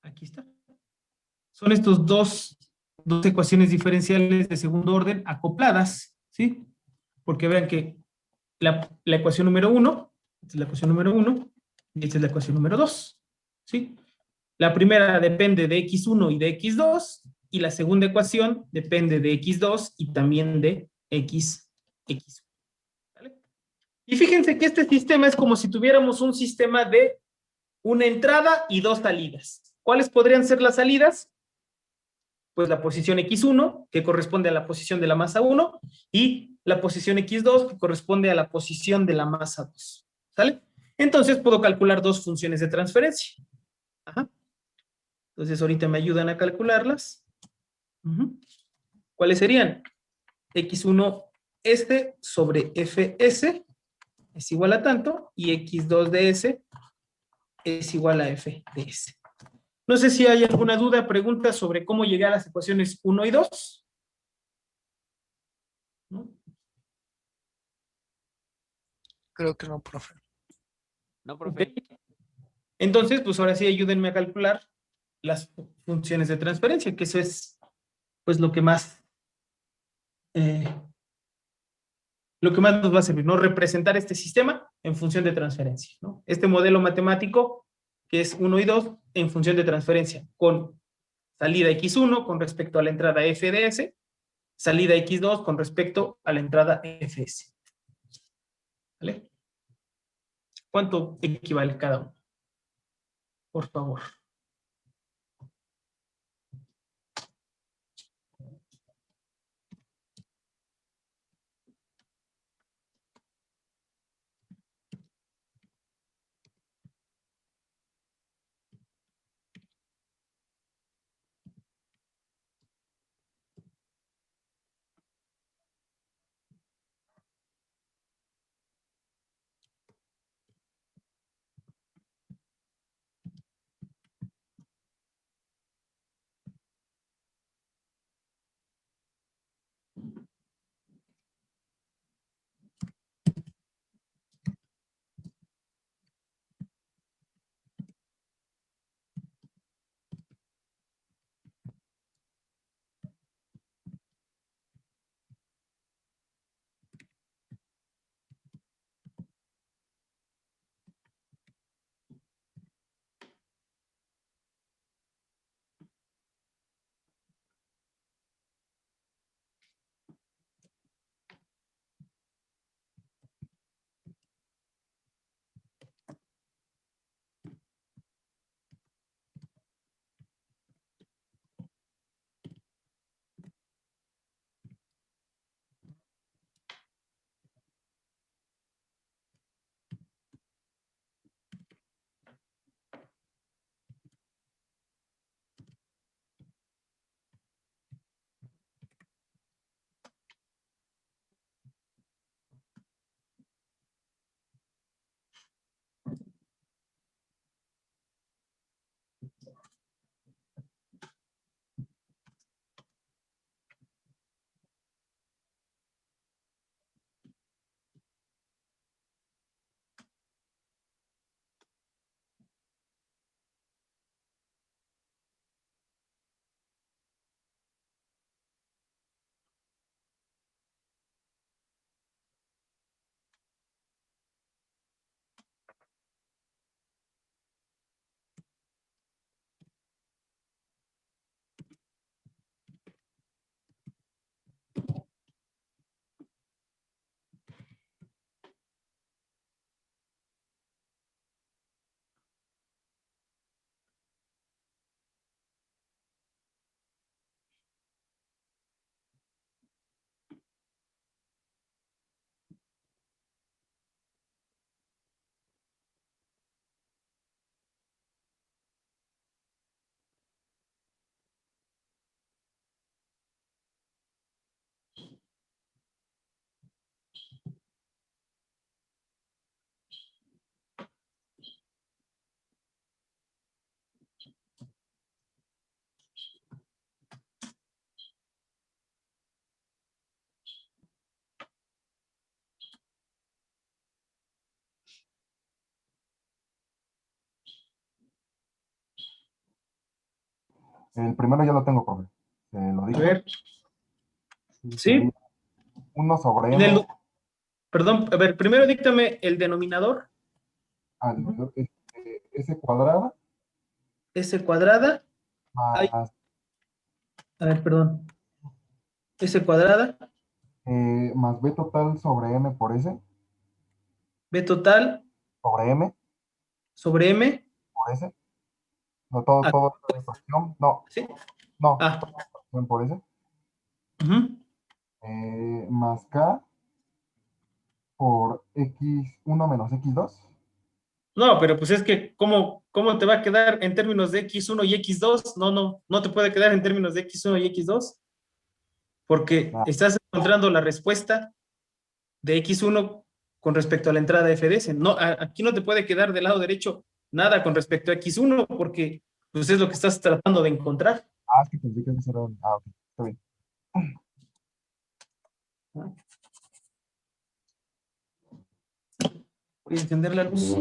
Aquí está. Son estos dos ecuaciones diferenciales de segundo orden acopladas, ¿sí? Porque vean que la ecuación número 1, esta es la ecuación número 1, y esta es la ecuación número 2, ¿sí? La primera depende de X1 y de X2, y la segunda ecuación depende de X2 y también de X1. ¿Vale? Y fíjense que este sistema es como si tuviéramos un sistema de una entrada y dos salidas. ¿Cuáles podrían ser las salidas? Pues la posición X1, que corresponde a la posición de la masa 1, y la posición X2, que corresponde a la posición de la masa 2. ¿Sale? Entonces puedo calcular dos funciones de transferencia. Ajá. Entonces ahorita me ayudan a calcularlas. ¿Cuáles serían? X1 S sobre Fs es igual a tanto, y X2 de S es igual a F de S. No sé si hay alguna duda, pregunta sobre cómo llegar a las ecuaciones 1 y 2. ¿No? Creo que no, profe. No, profe. Ok. Entonces, pues ahora sí ayúdenme a calcular las funciones de transferencia, que eso es pues eh, lo que más nos va a servir, ¿no? Representar este sistema en función de transferencia, ¿no? Este modelo matemático que es 1 y 2 en función de transferencia, con salida x1 con respecto a la entrada f de s, salida x2 con respecto a la entrada fs. ¿Vale? ¿Cuánto equivale cada uno? Por favor. El primero ya lo tengo, profe. Se lo A dije. ver. Y sería ¿Sí? 1 sobre En el- m perdón, a ver, primero díctame el denominador, al s cuadrada s cuadrada. Ay, más a ver, perdón. S cuadrada, más b total sobre m por s, b total sobre m sobre m. por s. No, todo, Ah, todo es fracción. No, ¿sí? no, Ah, todo es fracción por s. ujú. Más k por x1 menos x2. No, pero pues es que, ¿cómo te va a quedar en términos de x1 y x2? No te puede quedar en términos de x1 y x2, porque Ah, estás encontrando la respuesta de x1 con respecto a la entrada de FDS. No, aquí no te puede quedar del lado derecho nada con respecto a x1, porque pues es lo que estás tratando de encontrar. es que pensé que eso era ok, está bien. Voy a encender la luz.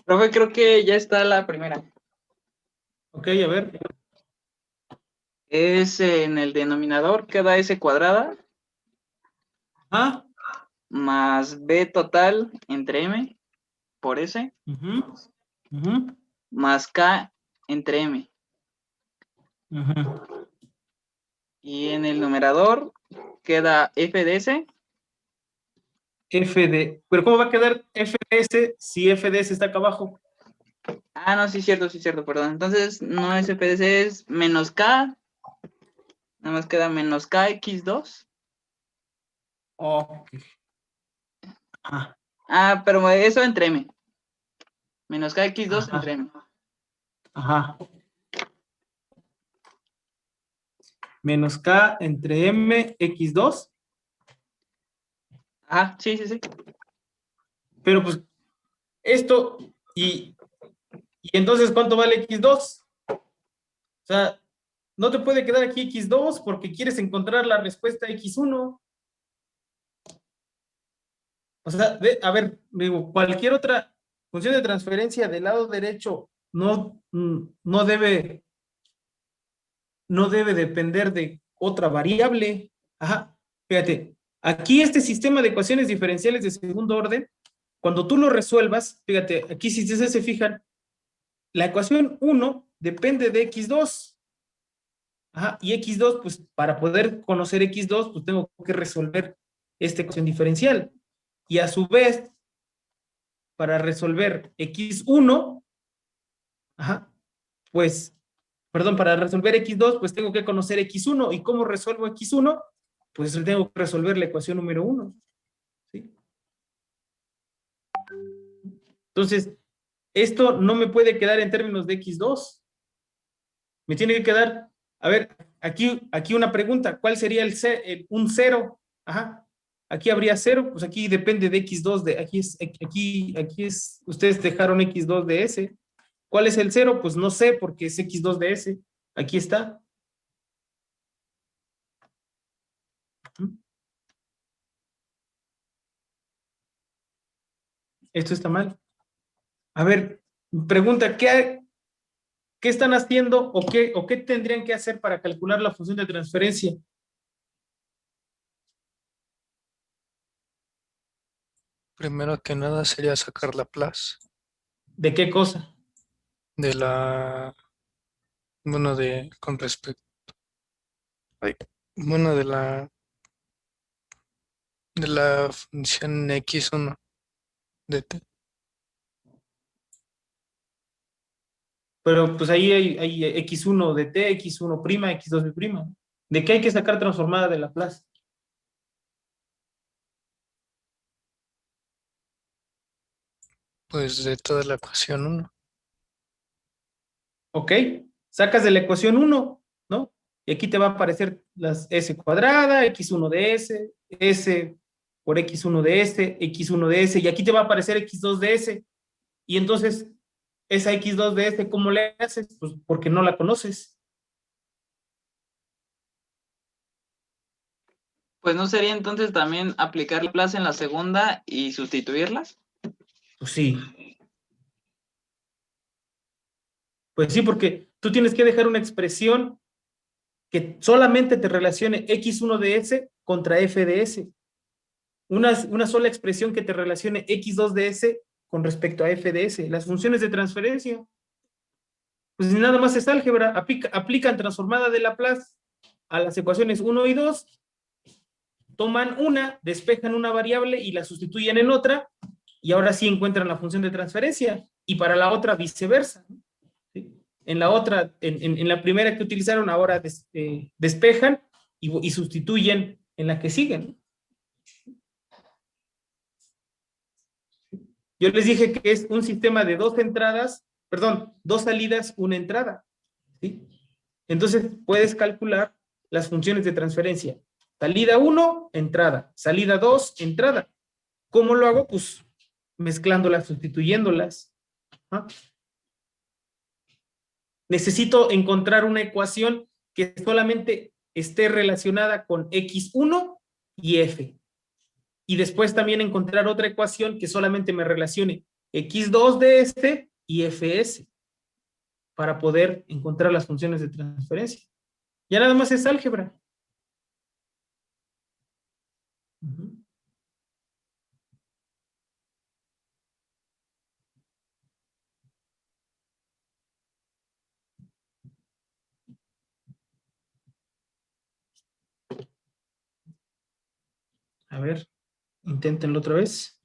Profe, creo que ya está la primera. Ok, a ver. Es en el denominador, queda S cuadrada Ah, más B total entre M por S ujú, ujú, más K entre M. ujú. Y en el numerador queda F de S. Pero ¿cómo va a quedar FDS si FDS está acá abajo? Ah, no, sí, cierto, perdón. Entonces no es F de S, es menos K. Nada más queda menos KX2. Ok. Ah, Ah, pero eso entre M. Menos KX2 ajá, entre M. ajá. Menos K entre M, X2. Ah, sí. Pero pues esto, y entonces ¿cuánto vale X2? O sea, no te puede quedar aquí X2 porque quieres encontrar la respuesta X1. O sea, a ver, digo, cualquier otra función de transferencia del lado derecho no debe depender de otra variable. Ajá, fíjate, aquí este sistema de ecuaciones diferenciales de segundo orden, cuando tú lo resuelvas, fíjate, aquí si ustedes se fijan, la ecuación 1 depende de x2. Ajá, y x2, pues para poder conocer x2, pues tengo que resolver esta ecuación diferencial. Y a su vez, para resolver x1, ajá, pues, perdón, para resolver x2, pues tengo que conocer x1. ¿Y cómo resuelvo x1? Pues tengo que resolver la ecuación número 1. ¿Sí? Entonces, esto no me puede quedar en términos de x2. Me tiene que quedar, a ver, aquí una pregunta, ¿cuál sería un 0? Ajá. Aquí habría 0, pues aquí depende de x2, aquí es, ustedes dejaron x2 de s. ¿Cuál es el 0? Pues no sé, porque es x2 de s. Aquí está. Esto está mal. A ver, pregunta, ¿qué están haciendo o qué tendrían que hacer para calcular la función de transferencia? Primero que nada sería sacar la Laplace ¿De qué cosa? de la, bueno, con respecto, ay, bueno, de la función x1 de t. Pero pues ahí hay x1 de t, x1', x2 de prima. ¿De qué hay que sacar transformada de Laplace? Pues de toda la ecuación 1. ¿Ok? Sacas de la ecuación 1, ¿no? Y aquí te va a aparecer las s cuadrada, x1 de s, s por X1 de S, X1 de S, y aquí te va a aparecer X2 de S. Y entonces, esa X2 de S, ¿cómo le haces? Pues porque no la conoces. Pues no sería entonces también aplicar Laplace en la segunda y sustituirlas. Pues sí. Pues sí, porque tú tienes que dejar una expresión que solamente te relacione X1 de S contra F de S. Una sola expresión que te relacione X2 de S con respecto a F de S. Las funciones de transferencia. Pues nada más es álgebra. Aplican transformada de Laplace a las ecuaciones 1 y 2. Toman una, despejan una variable y la sustituyen en otra. Y ahora sí encuentran la función de transferencia. Y para la otra viceversa. ¿Sí? En la otra, en la primera que utilizaron, ahora despejan y sustituyen en la que siguen. Yo les dije que es un sistema de dos entradas, perdón, dos salidas, una entrada. ¿Sí? Entonces puedes calcular las funciones de transferencia. Salida 1, entrada. Salida 2, entrada. ¿Cómo lo hago? Pues mezclándolas, sustituyéndolas. ¿Ah? Necesito encontrar una ecuación que solamente esté relacionada con X1 y F. Y después también encontrar otra ecuación que solamente me relacione X2 de S y FS para poder encontrar las funciones de transferencia. Ya nada más es álgebra. A ver, inténtenlo otra vez.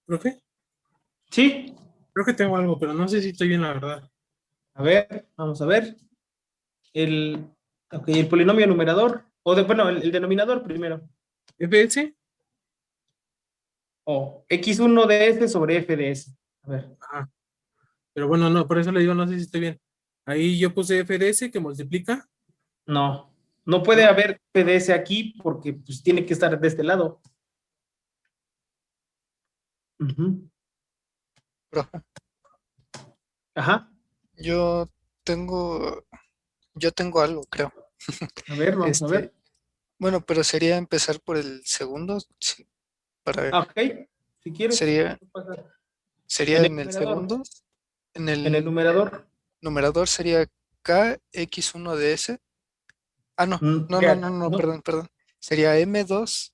Profe, ¿Sí? creo que tengo algo, pero no sé si estoy bien, la verdad. A ver, vamos a ver. El, ok, el polinomio numerador, bueno, el denominador primero. ¿FS? O x1 de s sobre f de s. A ver. Ajá. Pero bueno, no, por eso le digo, no sé si estoy bien. Ahí yo puse FDS que multiplica. No, no puede haber PDS aquí porque pues tiene que estar de este lado. Ujú. Profe, Ajá, yo tengo, yo tengo algo, creo. a ver, vamos a ver. Bueno, pero sería empezar por el segundo, sí, para ver. Ah, ok, si quieres. Sería, no pasa. sería En el en el numerador. segundo, en En el el numerador. numerador sería kx1 de s. Ah, no, no, no, no, no, No. perdón, perdón. Sería m2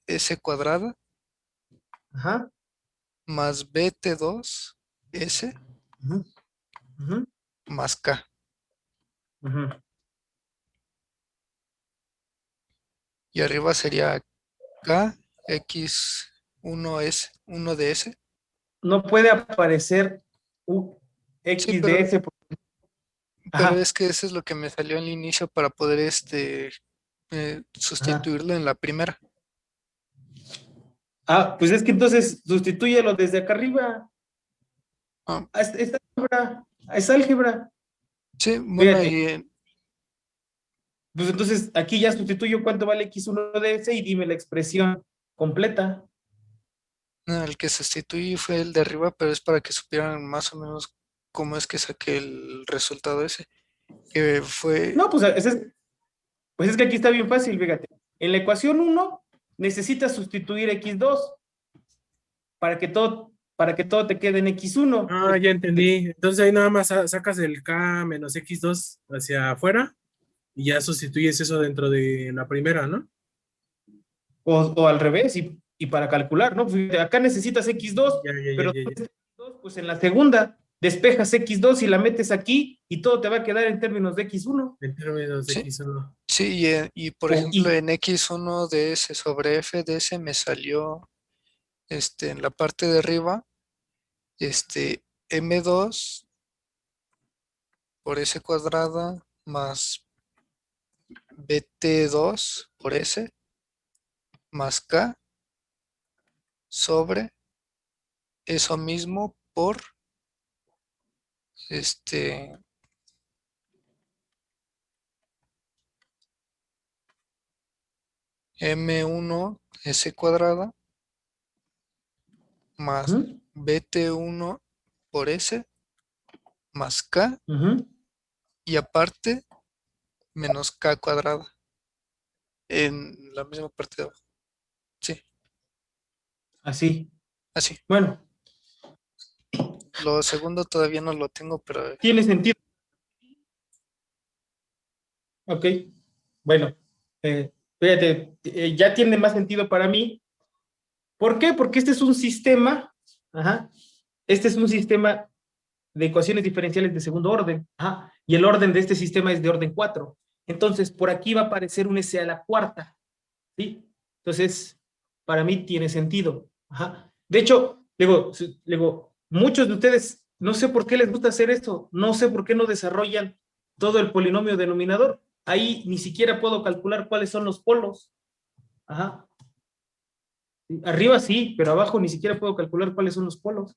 s cuadrada Ajá. más bt2 s Ujú, ujú, más k. ujú. Y arriba sería kx1 s 1 de s. No puede aparecer Sí, x de s. pero Ajá, es que eso es lo que me salió al inicio para poder ajá. sustituirlo en la primera. Ah, pues es que entonces sustitúyelo desde acá arriba. Ah, Ah, es álgebra. Es álgebra. sí, bueno, Fíjate. y Pues entonces aquí ya sustituyo cuánto vale x1 de s y dime la expresión completa. el que sustituí fue el de arriba, pero es para que supieran más o menos cómo es que saqué el resultado ese, que fue, No, pues ese es. Pues es que aquí está bien fácil, fíjate. En la ecuación 1 necesitas sustituir x2 para que todo te quede en x1. Ah, ya entendí. Entonces ahí nada más sacas el K menos X2 hacia afuera y ya sustituyes eso dentro de la primera, ¿no? O al revés, y para calcular, ¿no? Pues acá necesitas x2, pero Ya. pues en la segunda despejas x2 y la metes aquí y todo te va a quedar en términos de x1. En términos de Sí. X1. Sí, y por O ejemplo y. en X1 de S sobre F de S me salió en la parte de arriba M2 por S cuadrada más BT2 por S más K sobre eso mismo por M1 S cuadrada más Ujú, BT1 por S más K ujú. y aparte menos K cuadrada en la misma parte de abajo. Sí, Así. así. Bueno, Lo segundo todavía no lo tengo, pero tiene sentido. Ok. Bueno, fíjate, ya tiene más sentido para mí. ¿Por qué? Porque este es un sistema, ajá, este es un sistema de ecuaciones diferenciales de segundo orden, ajá, y el orden de este sistema es de orden 4. Entonces, por aquí va a aparecer un S a la cuarta, ¿sí? Entonces, para mí tiene sentido. Ajá. De hecho, muchos de ustedes, no sé por qué les gusta hacer esto, no sé por qué no desarrollan todo el polinomio denominador. Ahí ni siquiera puedo calcular cuáles son los polos. Ajá. Arriba sí, pero abajo ni siquiera puedo calcular cuáles son los polos.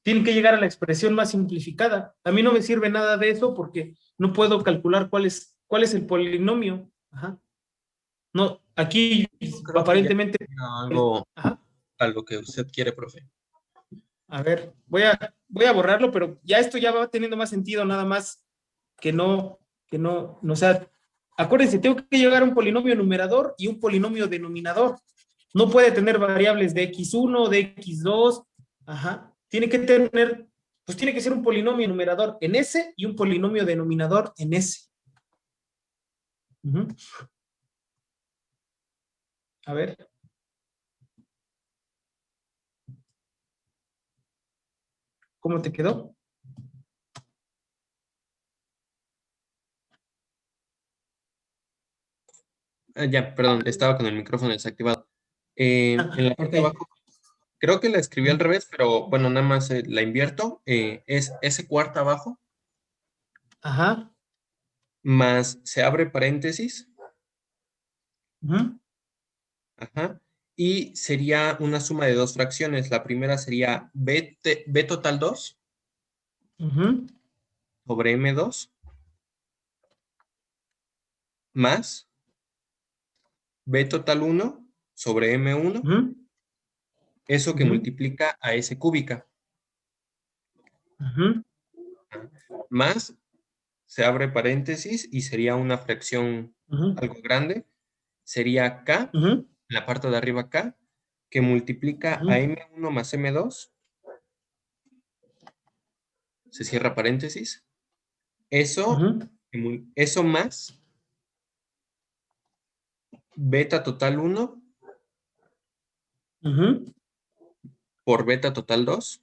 Tienen que llegar a la expresión más simplificada. A mí no me sirve nada de eso porque no puedo calcular cuál es el polinomio. Ajá. No, aquí Creo que ya aparentemente. algo Ajá. a lo que usted quiere, profe. A ver, voy a borrarlo, pero ya esto ya va teniendo más sentido, nada más o sea, acuérdense, tengo que llegar a un polinomio numerador y un polinomio denominador. No puede tener variables de x1, de x2, ajá. Tiene que ser un polinomio numerador en S y un polinomio denominador en S. Ujú. A ver. ¿Cómo te quedó? Ya, perdón, estaba con el micrófono desactivado. En la parte de Ok. abajo, creo que la escribí al revés, pero bueno, nada más la invierto. Es S cuarta abajo, Ajá. más se abre paréntesis, Ujú. ajá, y sería una suma de dos fracciones. La primera sería B total 2 Ujú. sobre M2 más B total 1 sobre M1, Ujú. eso que Ujú. multiplica a S cúbica, Ujú. más se abre paréntesis y sería una fracción Ujú. algo grande, sería K, Ujú. en la parte de arriba K, que multiplica a Ujú. M1 más M2, se cierra paréntesis, eso, Ujú. eso más beta total 1 Ujú. por beta total 2,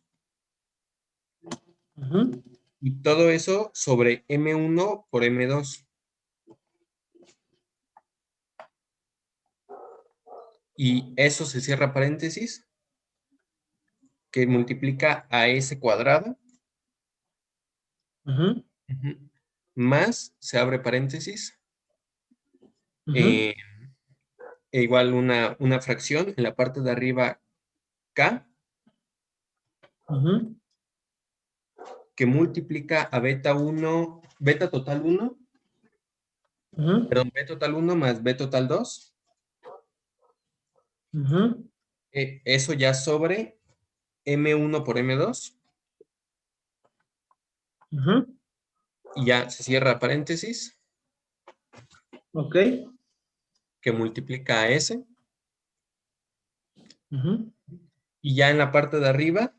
Ujú. y todo eso sobre M1 por M2. Y eso se cierra paréntesis, que multiplica a S cuadrada, Ujú. más se abre paréntesis, Ujú. e igual una fracción en la parte de arriba K, Ujú. que multiplica a beta 1, beta total 1, Ujú. perdón, B total 1 más B total 2, Ujú. eso ya sobre M1 por M2, Ujú. y ya se cierra paréntesis, Ok. que multiplica a S. Ujú. Y ya en la parte de arriba,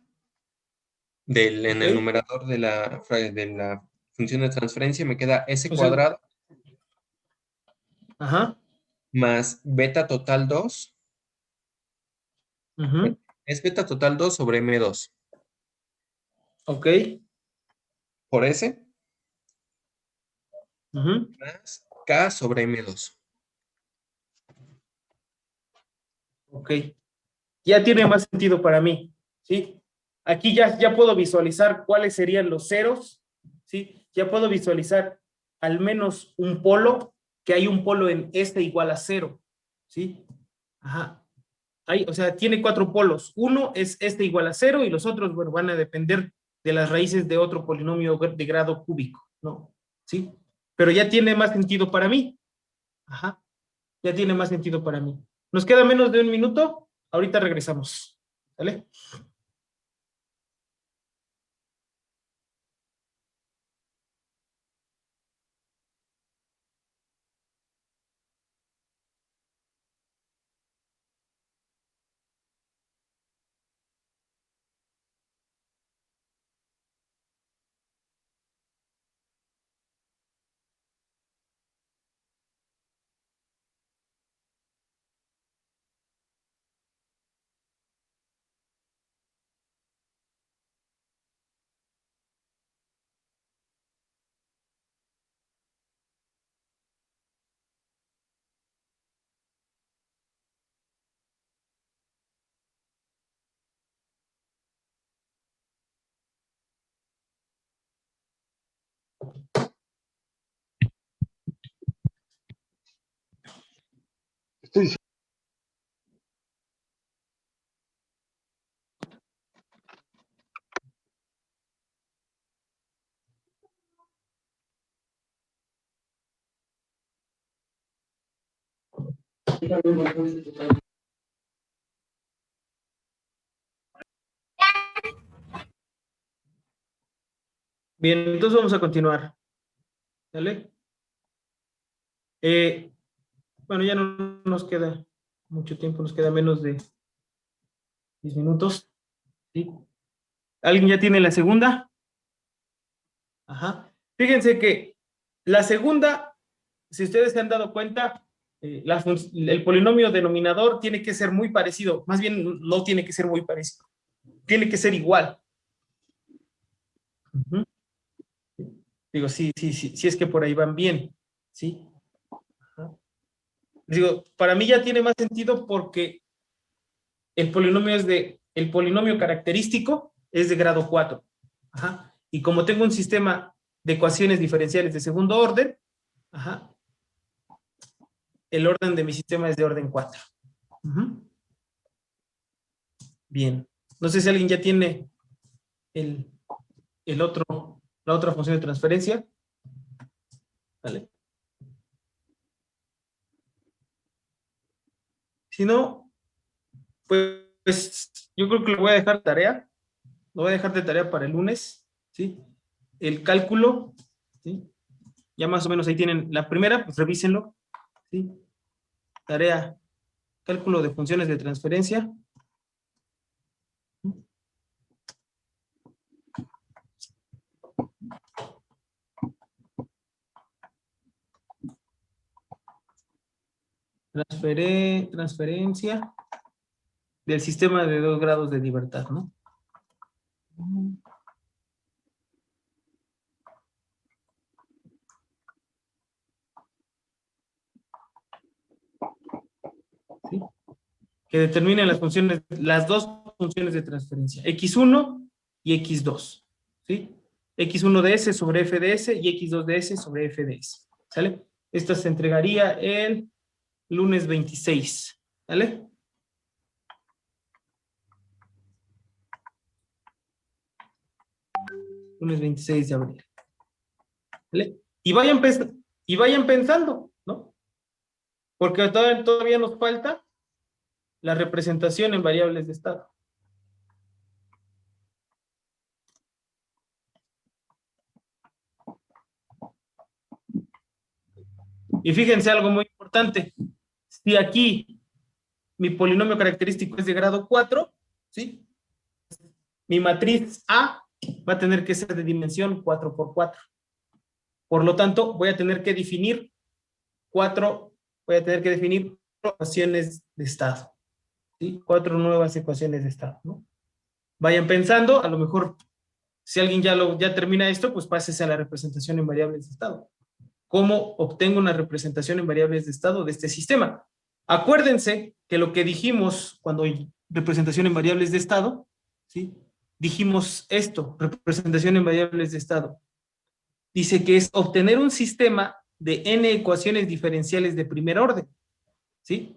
en el Ok. numerador de la función de transferencia, me queda S O sea, cuadrado ajá. más beta total 2. Ujú. Es beta total 2 sobre M2 Ok. por S Ujú. más K sobre M2. Ok. Ya tiene más sentido para mí, ¿sí? Aquí ya puedo visualizar cuáles serían los ceros, ¿sí? Ya puedo visualizar al menos un polo, que hay un polo en este igual a 0, ¿sí? Ajá. O sea, tiene 4 polos. Uno es este igual a 0 y los otros, bueno, van a depender de las raíces de otro polinomio de grado cúbico, ¿no? ¿Sí? Pero ya tiene más sentido para mí. Ajá. Ya tiene más sentido para mí. Nos queda menos de un minuto. Ahorita regresamos. ¿Vale? Estoy diciendo, Bien, entonces vamos a continuar. ¿Vale? Eh, bueno, ya no nos queda mucho tiempo, nos queda menos de 10 minutos. ¿Sí? ¿Alguien ya tiene la segunda? Ajá. Fíjense que la segunda, si ustedes se han dado cuenta, el polinomio denominador tiene que ser muy parecido, más bien no tiene que ser muy parecido, tiene que ser igual. Ujú. Digo, sí, es que por ahí van bien, ¿sí? Ajá. Digo, para mí ya tiene más sentido porque el polinomio característico es de grado 4. Ajá. Y como tengo un sistema de ecuaciones diferenciales de segundo orden, ajá, el orden de mi sistema es de orden 4. Ujú. Bien. No sé si alguien ya tiene el, la otra función de transferencia. Vale. Si no, pues yo creo que lo voy a dejar tarea. Lo voy a dejar de tarea para el lunes. ¿Sí? El cálculo. ¿Sí? Ya más o menos ahí tienen la primera, pues revísenlo. ¿Sí? Tarea, cálculo de funciones de transferencia. Transferencia del sistema de 2 grados de libertad, ¿no? ¿Sí? Que determinen las dos funciones de transferencia, x1 y x2, ¿sí? x1 de s sobre f de s y x2 de s sobre f de s, ¿sale? Esta se entregaría el lunes 26, ¿vale? Lunes 26 de abril, ¿vale? Y vayan pensando, ¿no? Porque todavía nos falta la representación en variables de estado. Y fíjense algo muy importante. Si aquí mi polinomio característico es de grado 4, ¿sí? Mi matriz A va a tener que ser de dimensión 4 por 4. Por lo tanto, voy a tener que definir 4 ecuaciones de estado. ¿Sí? 4 nuevas ecuaciones de estado, ¿no? Vayan pensando, a lo mejor, si alguien ya termina esto, pues pásese a la representación en variables de estado. ¿Cómo obtengo una representación en variables de estado de este sistema? Acuérdense que lo que dijimos cuando hay representación en variables de estado, ¿sí? Dijimos esto, representación en variables de estado. Dice que es obtener un sistema de n ecuaciones diferenciales de primer orden, ¿sí?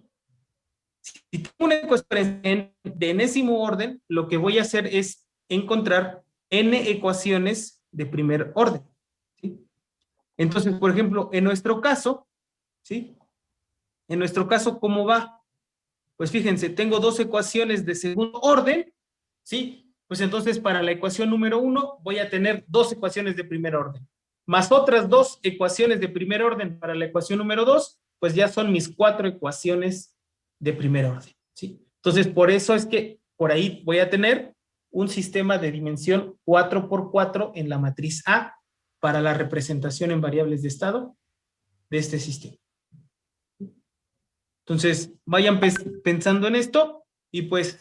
Si tengo una ecuación de enésimo orden, lo que voy a hacer es encontrar n ecuaciones de primer orden, ¿sí? Entonces, por ejemplo, en nuestro caso, ¿sí? En nuestro caso, ¿cómo va? Pues fíjense, tengo dos ecuaciones de segundo orden, ¿sí? Pues entonces para la ecuación número 1 voy a tener dos ecuaciones de primer orden, más otras dos ecuaciones de primer orden para la ecuación número 2, pues ya son mis 4 ecuaciones de primer orden, ¿sí? Entonces, por eso es que por ahí voy a tener un sistema de dimensión 4 por 4 en la matriz A para la representación en variables de estado de este sistema. Entonces, vayan pensando en esto y pues,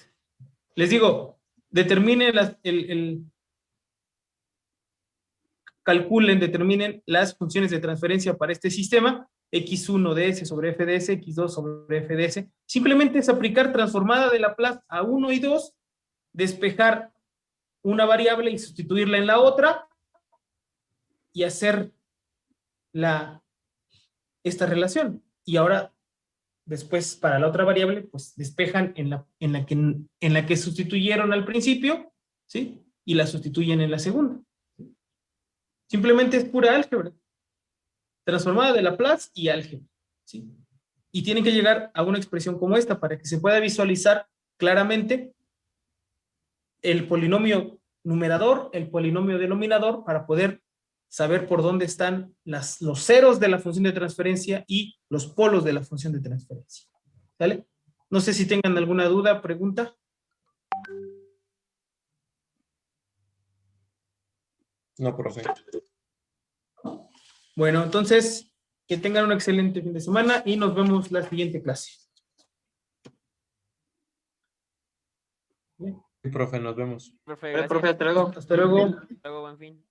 les digo, determinen determinen las funciones de transferencia para este sistema, x1 de s sobre f de s, x2 sobre f de s. Simplemente es aplicar transformada de Laplace a 1 y 2, despejar una variable y sustituirla en la otra y hacer esta relación. Y ahora, después, para la otra variable, pues despejan en la que sustituyeron al principio, ¿sí? Y la sustituyen en la segunda. Simplemente es pura álgebra. Transformada de Laplace y álgebra, ¿sí? Y tienen que llegar a una expresión como esta para que se pueda visualizar claramente el polinomio numerador, el polinomio denominador, para poder saber por dónde están los ceros de la función de transferencia y los polos de la función de transferencia. ¿Sale? No sé si tengan alguna duda, pregunta. No, profe. Bueno, entonces, que tengan un excelente fin de semana y nos vemos la siguiente clase. Sí, profe, nos vemos. Profe, Profe, gracias. hasta luego. Hasta luego. Hasta luego, buen fin.